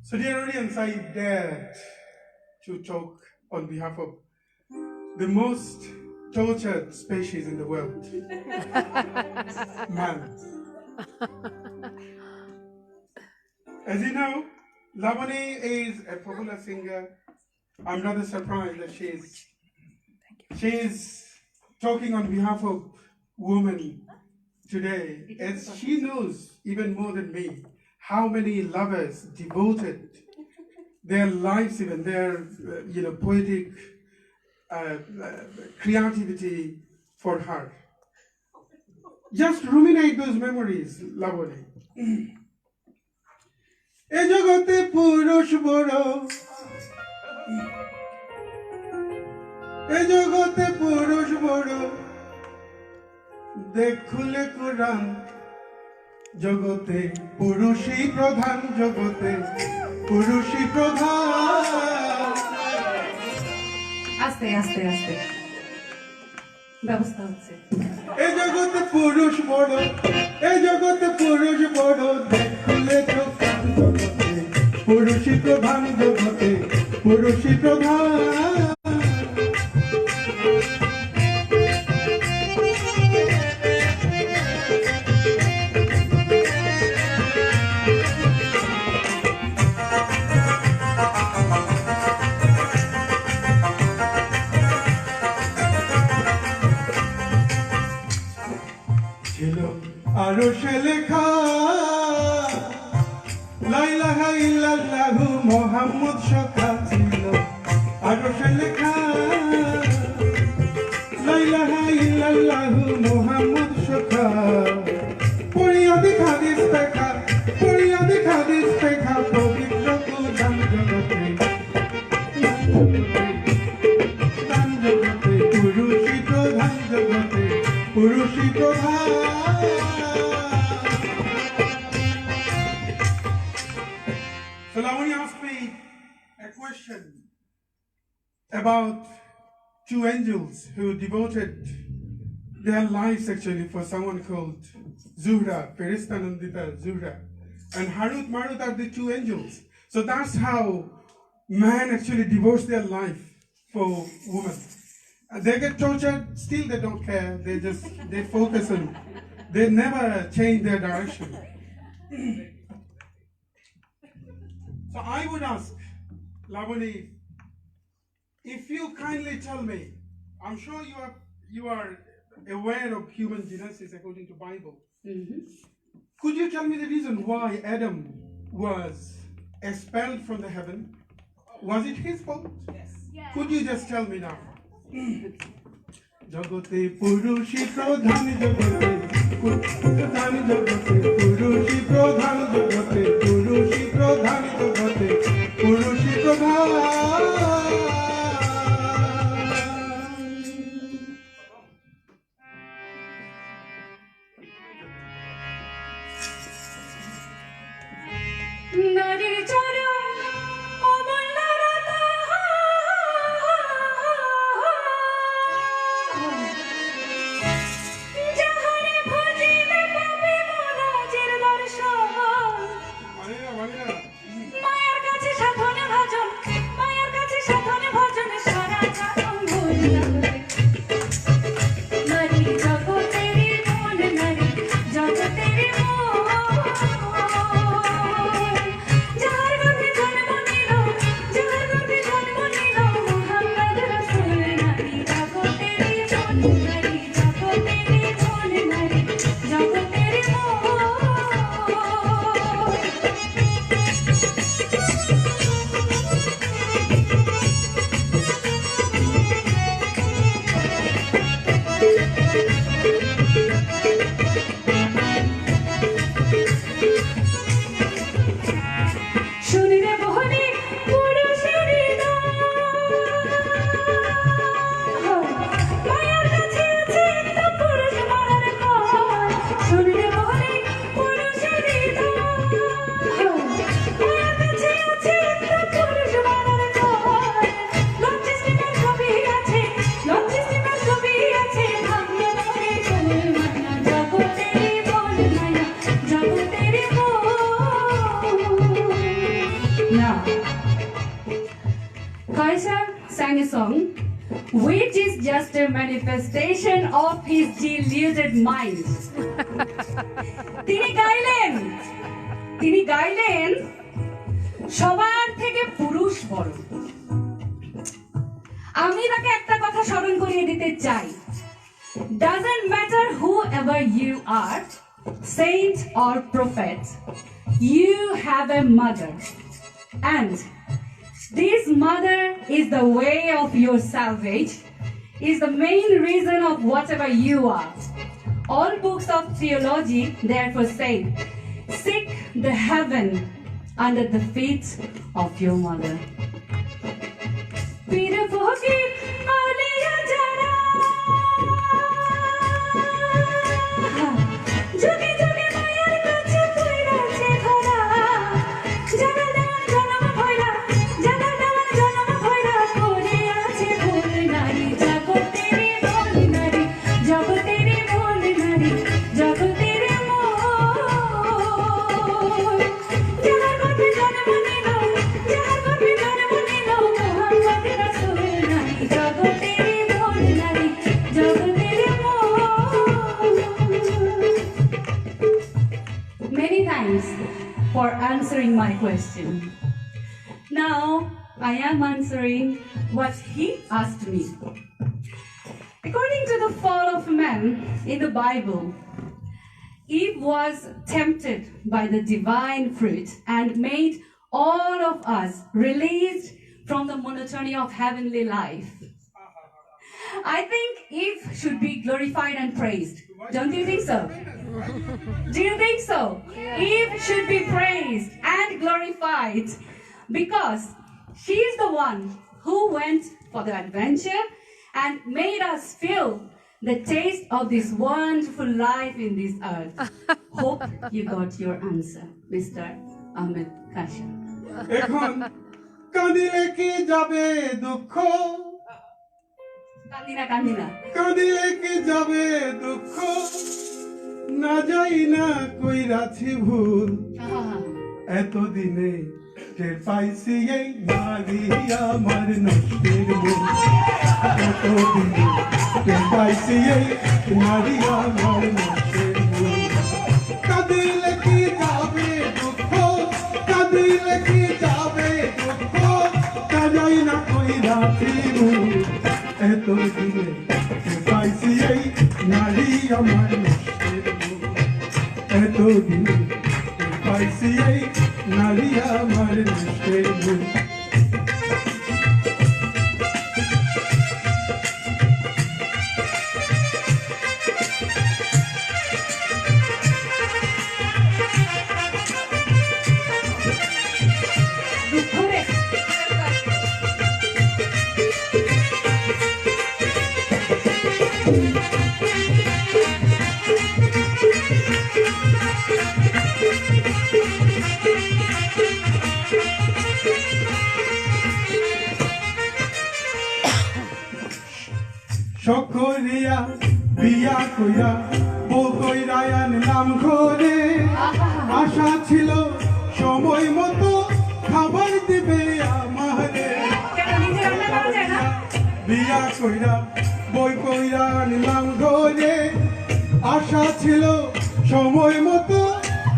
So dear audience, I dared to talk on behalf of the most tortured species in the world, man. As you know, Lavani is a popular singer. I'm rather surprised that she's talking on behalf of women today, as she knows even more than me how many lovers devoted their lives, even their poetic creativity for her. Just ruminate those memories, Lavani. এ জগতে পুরুষ বড়, এ জগতে পুরুষ বড়, দেখ খুলে কোরআন, জগতে পুরুষই প্রধান, জগতে পুরুষই প্রধান। আস্তে আস্তে আস্তে ব্যবস্থা হচ্ছে। এ জগতে পুরুষ বড়, এ জগতে পুরুষ বড়, দেখ খুলে কোরআন, জগতে পুরুষই প্রধান, জগতে পুরুষই প্রধান। আরো সে লেখা লা ইলাহা ইল্লাল্লাহু মুহাম্মদ সখা ছিল, আরো সে লেখা লা ইলাহা ইল্লাল্লাহু মুহাম্মদ সখা। পড়িয়া দেখা দিস দেখা, পড়িয়া দেখা দিস দেখা, পবিত্র কোরআন জগতে, দান জগতে পুরুষই প্রধান, জগতে পুরুষই প্রধান। So Lavani asked me a question about two angels who devoted their lives actually for someone called Zuhra, Ferishta Nandita Zuhra, and Harut Marut are the two angels. So that's how man actually devotes their life for women. And they get tortured, still they don't care. They focus on, they never change their direction. So I would ask Lavani, if you kindly tell me, I'm sure you are aware of human genesis according to Bible. Could you tell me the reason why Adam was expelled from the heaven? Was it his fault? Yes. Could you just tell me now? জগতে পুরুষই প্রধান, জগতে প্রধান, জগতে পুরুষই প্রধান, জগতে পুরুষই প্রধান, জগতে পুরুষই প্রধান। নারীর চরণ অমূল্য রত্ন, যাহারে ভজিলে পাবে মনোজের দর্শন। মায়ের কাছে সাধনে ভজন, মায়ের কাছে সাধনে ভজন, সারা জীবন ভুলিয়া নারী জগতেরই মন, নারী জগতেরই মন। যাহার গর্ভে জন্ম নিল, যাহার গর্ভে জন্ম নিল মুহাম্মদ রাসূল, নারী জগতেরই মন, নারী জগতেরই মন, নারী জগতেরই মন। শুনিরে বহনে পুরুষের মায়ার কাছে আছে একটা পুরুষ মারার ঘর। শুনিরে বহনে পুরুষের মায়ার কাছে আছে একটা পুরুষ মারার ঘর। লজ্জিষ্ঠিকার ছবি আছে, লজ্জিষ্ঠিকার ছবি আছে, ভাগ্য করে চলে মায়া জগতেরই বল, মায়া জগতেরই বল। Now, Kaisar sang a song which is just a manifestation of his deluded mind. তিনি গাইলেন সবার থেকে পুরুষ বড়। আমি তাকে একটা কথা স্মরণ করিয়ে দিতে চাই, doesn't matter whoever you are, saint or prophet, you have a mother, and this mother is the way of your salvation, is the main reason of whatever you are. All books of theology therefore say, seek the heaven under the feet of your mother. পীর ফকির আউলিয়া যারা যুগে যুগে মায়ের কাছে পইরাছে ধরা, জানা দেওয়ার জনম ভয়রা, জানা দেওয়ার জনম ভয়রা করে আছে ভুল নারী, জগতের মন নারী, জগতের মন নারী, জগতের মন। যাহার গর্ভে জন্ম নিল, যাহার গর্ভে জন্ম নিল মোহাম্মদ রাসূল নারী, জগতের মন নারী, জগতের মন। Many thanks for answering my question. Now I am answering what he asked me. According to the fall of man in the Bible, Eve was tempted by the divine fruit and made all of us released from the monotony of heavenly life. I think Eve should be glorified and praised. Don't you think so? Do you think so? Eve should be praised and glorified because she is the one who went for the adventure and made us feel the taste of this wonderful life in this earth. Hope you got your answer, Mr. Ahmed Kasha. এখন কাঁদিলে কি যাবে দুঃখ, Kandina, Kandina. কাঁদিলে কি যাবে দুঃখ, না যাই না কইরাছি ভুল, এতদিনে টের পাইছি এই নারী আমার নষ্টের মূল, এতদিনে টের পাইছি এই নারী আমার নষ্টের মূল। কাঁদিলে কি যাবে দুঃখ, কাঁদিলে কি যাবে দুঃখ, না যাই না কইরাছি ভুল, এতদিনে টের পাইছি এই নারী আমার নষ্টের মূল, এতদিনে টের পাইছি এই নারী আমার নষ্টের মূল। সকরিয়া বিয়া কইরা বউ কইরা আনলাম ঘরে, আশা ছিল সময় মতো খাবার দিবে আমারে। বিয়া কইরা বই কইরা আনলাম ঘরে, আশা ছিল সময় মতো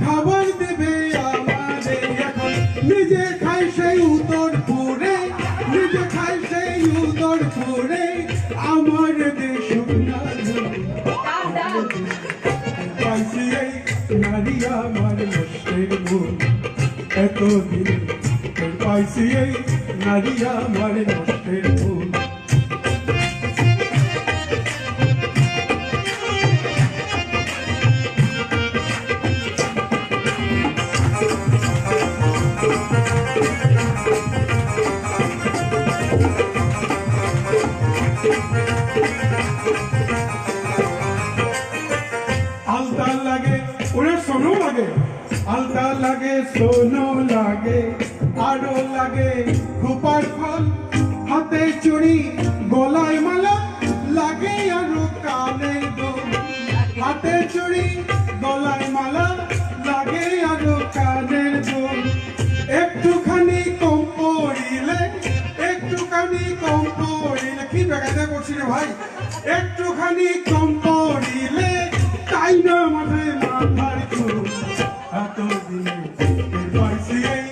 খাবার দিবে আমারে। এখন নিজে খাই সেই উত্তর পুরে, নিজে খাই সেই উত্তর পুরে, আমার দেশ পাইছি এই নারী আমার নষ্টের মূল, এতদিনে পাইছি এই নারী আমার নষ্টের মূল। আলতা লাগে ওরে সোনো লাগে, আলতা লাগে সোনো লাগে, আরো লাগে খুপার ফল, হাতে চুড়ি গলায় মালা লাগে, আরো কানে দুল, হাতে চুড়ি গলায় মালা লাগে, আরো কানের দুল। একটুখানি কম পড়িলে, একটুখানি কম পড়িলে, কি বেগাতে করছি রে ভাই, একটুখানি কম পড়িলে তাই না মাথায় মাথার চুল, এতদিনে পাইছি এই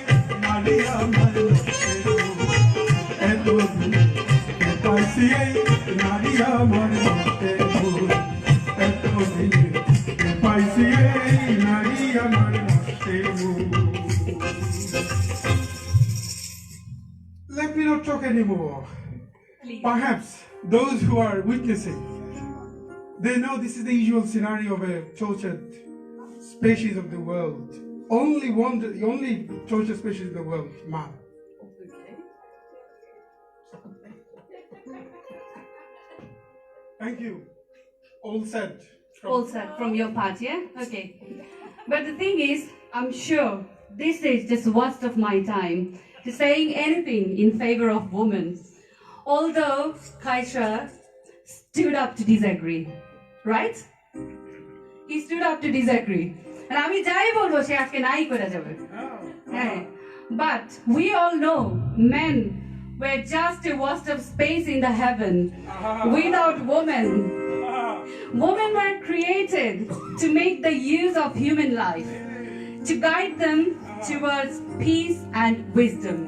নারী পাইছি এই নারী আমার মতে ভুল এতদিনে পাইছি এই নারী আমার মতে ভুল Let me not talk anymore. Perhaps those who are witnessing, they know this is the usual scenario of a tortured species of the world. The only tortured species in the world, man. Thank you. All said. All said from your part, yeah? Okay. But the thing is, I'm sure this is just waste of my time to saying anything in favor of women. Although Kaisha stood up to disagree, right? He stood up to disagree. And আমি যাই বলবো সে আজকে নাই করে যাবে হ্যাঁ but we all know men were just a waste of space in the heaven without women. Women were created to make the use of human life, to guide them towards peace and wisdom.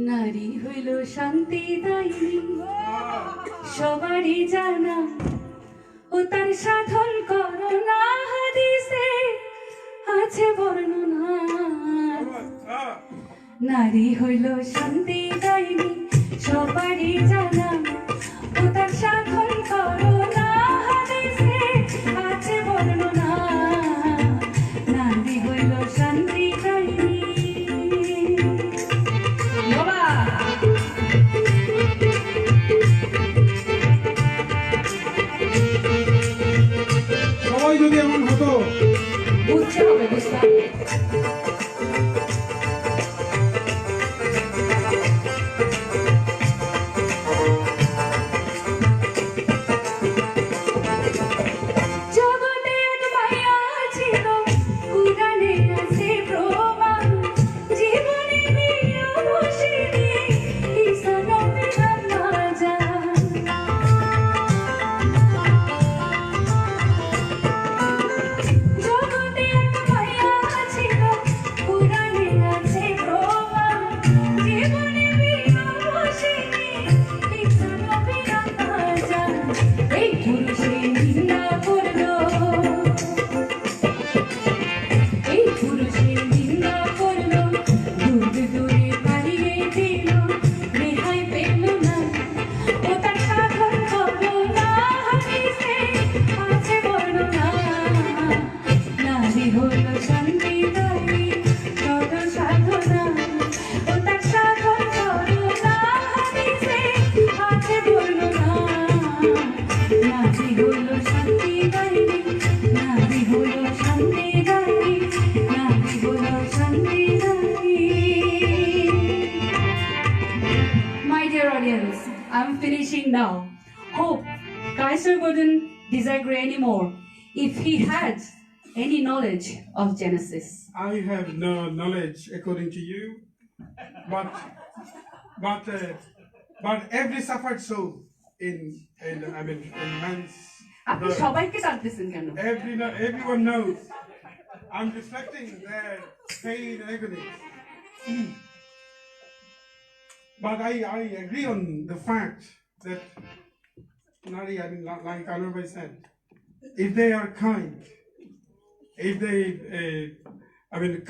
নারী হইল শান্তি দায়ী সবারই জানা ও তার সাধন corona হাদিসে আছে বর্ণনা নারী হইল শান্তি দায়ী সবারই জানা ও তার সাধন করোনা হাদিসে আছে বর্ণনা নারী হইল শান্তি দায়ী সবাই যদি এমন হতো বুঝতে হবে বুঝলাম I'm finishing now. Hope Kaiser wouldn't disagree anymore if he had any knowledge of Genesis. I have no knowledge according to you, but every suffered soul in man's আপনি সবাইকে টানতেছেন কেন? Everyone knows. I'm reflecting their pain and agony. But I agree on the fact that Nari, like Anurbai said, if they are kind, if they,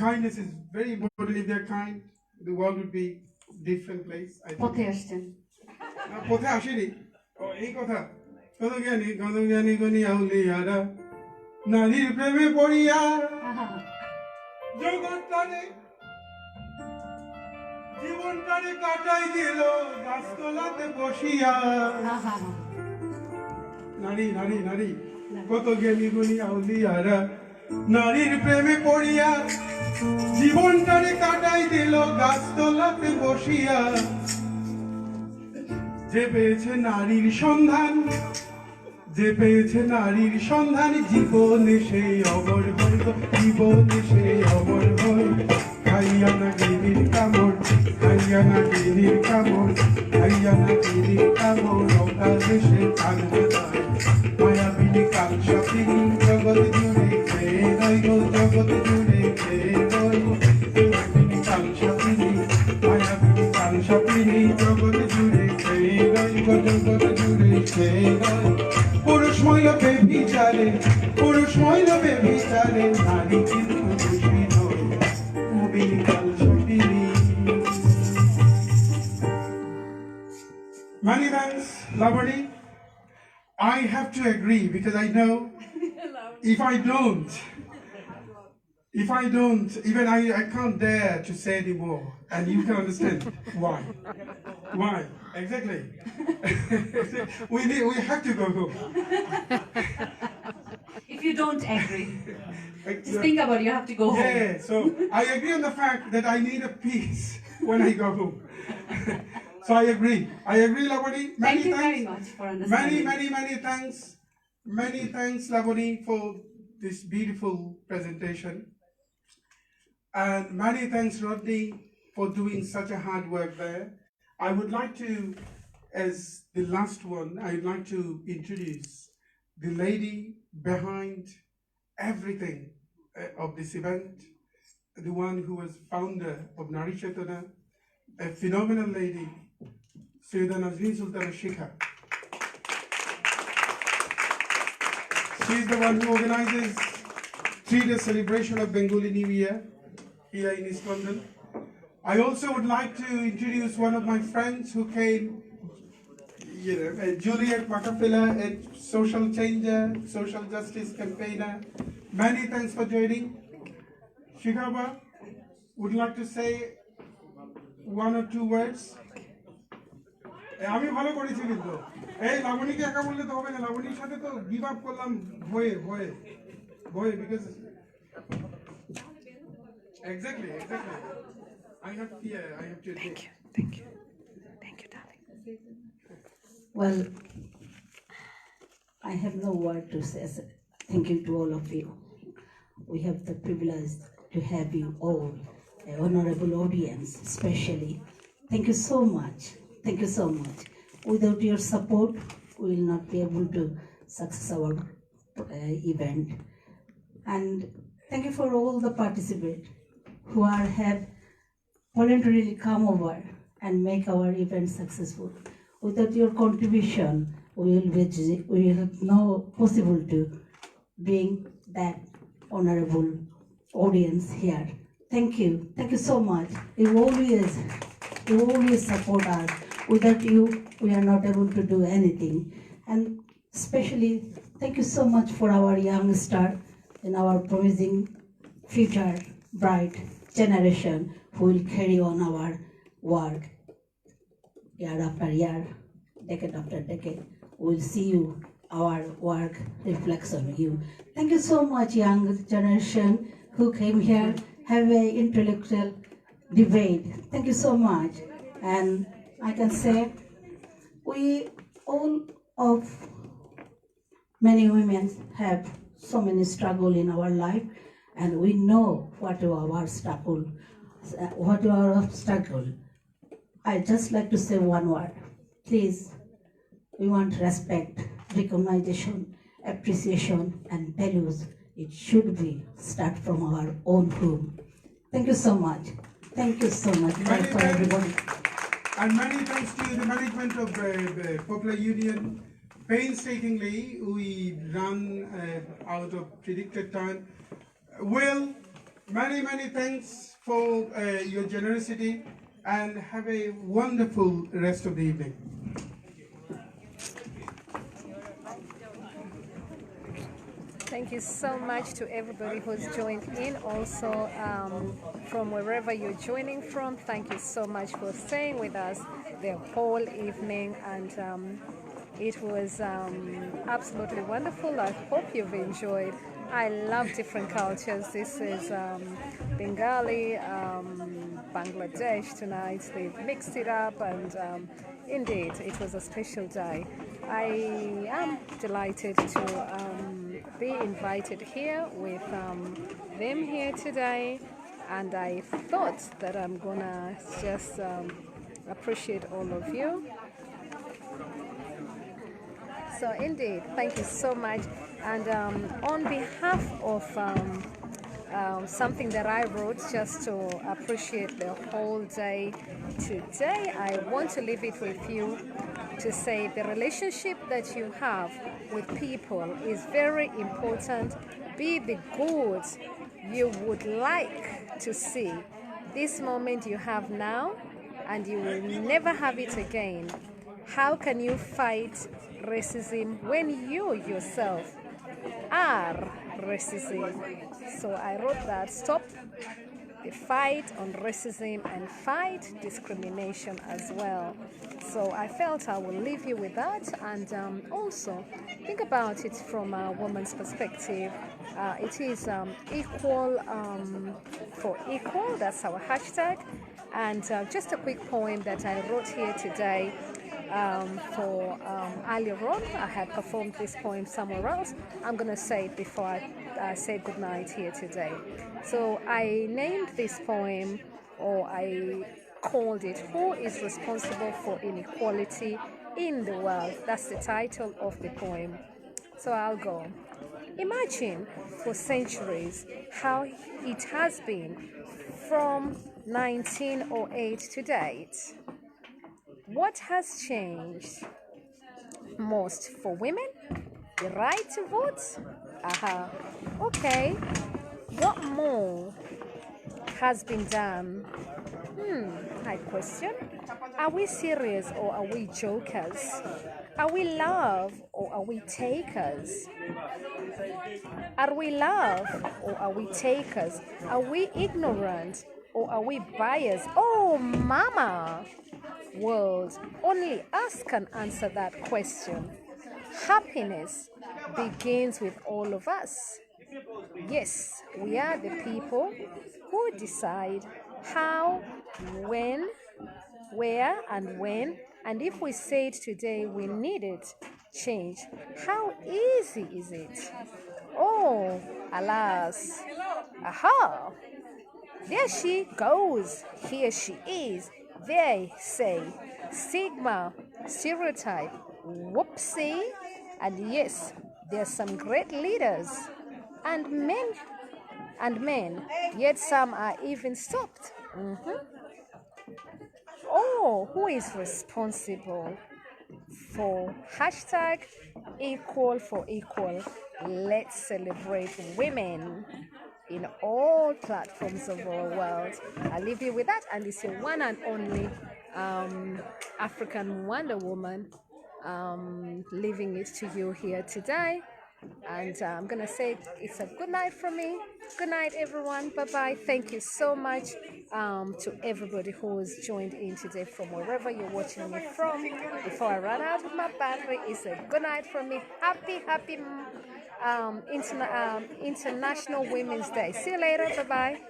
kindness is very important. If they're kind, the world would be a different place. পথে আসছেন। পথে আসেনি। এই কথা। কত জ্ঞানী গণী আউলিয়ারা নারীর প্রেমে পড়িয়া জগৎটারে জীবনটারে কাটাই দিল গাছতলাতে বসিয়া নারী নারী নারী কত জ্ঞানী গুণী আউলিয়ারা নারীর প্রেমে পড়িয়া জীবনটারে কাটাই দিল গাছতলাতে বসিয়া যে পেয়েছে নারীর সন্ধান যে পেয়েছে নারীর সন্ধান জীবনে সেই অমর হয় জীবনে সেই অমর হয় খাইয়া না গিরির কামড় খাইয়া না গিরির কামড় Haryana tiri kamo roka deshe kalmadai Maya bini kal shapini jagat jure Vedai go jagat jure Vedai go bini kal shapini Maya bini kal shapini jagat jure Vedai go jagat jure Vedai পুরুষ মহিলা baby চালে পুরুষ মহিলা baby চালে নারী কিন্তু খুশি নয় মুবিনি কাল শপিনি Many thanks, Lavani. I have to agree because I know if I don't, even I can't dare to say anymore, and you can understand why. Why? Exactly. we have to go home. If you don't agree, just think about it, you have to go home. Yeah, so I agree on the fact that I need a peace when I go home. So I agree, Lavani. Thank you very much for understanding. Many thanks. Many thanks, Lavani, for this beautiful presentation. And many thanks, Rodney, for doing such a hard work there. I would like to, as the last one, I would like to introduce the lady behind everything of this event, the one who was founder of Nari Chetana, a phenomenal lady, Sayyida Nazreen Sultana Shikha. She is the one who organizes 3-day celebration of Bengali New Year here in East London. I also would like to introduce one of my friends who came, Juliet Macapilla, a social changer, social justice campaigner. Many thanks for joining. Shikhaba, would like to say one or two words? আমি ভালো করেছি কিন্তু এই লাবণীকে একা বললে তো হবে না লাবণীর সাথে তো গিভ আপ করলাম ভয়ে because exactly I have fear I have to Thank you, darling. Well, I have no word to say. Thank you to all of you. We have the privilege to have you all, an honorable audience, especially. Thank you so much. Thank you so much. Without your support, we will not be able to success our event. And thank you for all the participants who have voluntarily come over and make our event successful. Without your contribution, we will not possible to bring that honorable audience here. Thank you so much. You always support us. Without you, we are not able to do anything. And especially, thank you so much for our young star and our promising future bright generation who will carry on our work year after year, decade after decade. We will see you, our work reflects on you. Thank you so much, young generation who came here, have an intellectual debate. Thank you so much. And I can say we all of many women have so many struggle in our life, and we know what are our struggle. I just like to say one word. Please, we want respect, recognition, appreciation, and values. It should be start from our own home. Thank you so much. Thank you so much for everybody. And many thanks to the management of Popular Union. Painstakingly, we run out of predicted time. Well, many thanks for your generosity and have a wonderful rest of the evening. Thank you so much to everybody who's joined in. Also, from wherever you're joining from, thank you so much for staying with us the whole evening. And it was absolutely wonderful. I hope you've enjoyed. I love different cultures. This is Bengali, Bangladesh tonight. They've mixed it up, and indeed, it was a special day. I am delighted to be invited here with them here today, and I thought that I'm gonna just Appreciate all of you. So indeed, thank you so much. And on behalf of something that I wrote just to appreciate the whole day today, I want to leave it with you to say the relationship that you have with people is very important. Be the good you would like to see. This moment you have now, and you will never have it again. How can you fight racism when you yourself are racism? So I wrote that, stop the fight on racism and fight discrimination as well. So I felt I will leave you with that, and also think about it from a woman's perspective. It is equal for equal, that's our hashtag. And just a quick poem that I wrote here today for earlier on. I had performed this poem somewhere else. I'm going to say it before I say goodnight here today. So I named this poem, or I called it, Who is Responsible for Inequality in the World? That's the title of the poem. So I'll go. Imagine for centuries how it has been from 1908 to date. What has changed most for women? The right to vote? Aha. Okay. What more has been done? I question. Are we serious or are we jokers? Are we love or are we takers? Are we love or are we takers? Are we ignorant or are we biased? Oh, mama! World, only us can answer that question. Happiness begins with all of us. Yes, we are the people who decide how, when, where, and when. And if we say it today, we need it. Change. How easy is it? Oh, alas. Aha! There she goes. Here she is. They say stigma, stereotype, whoopsie. And yes, there are some great leaders and men, yet some are even stopped. Oh, who is responsible for hashtag equal for equal? Let's celebrate women in all platforms of our world. I'll leave you with that, and it's your one and only African Wonder Woman leaving it to you here today. And I'm gonna say it's a good night from me. Good night, everyone. Bye bye. Thank you so much to everybody who has joined in today from wherever you're watching me from. Before I run out of my battery, it's a good night from me. Happy International Women's Day. See you later. Bye bye.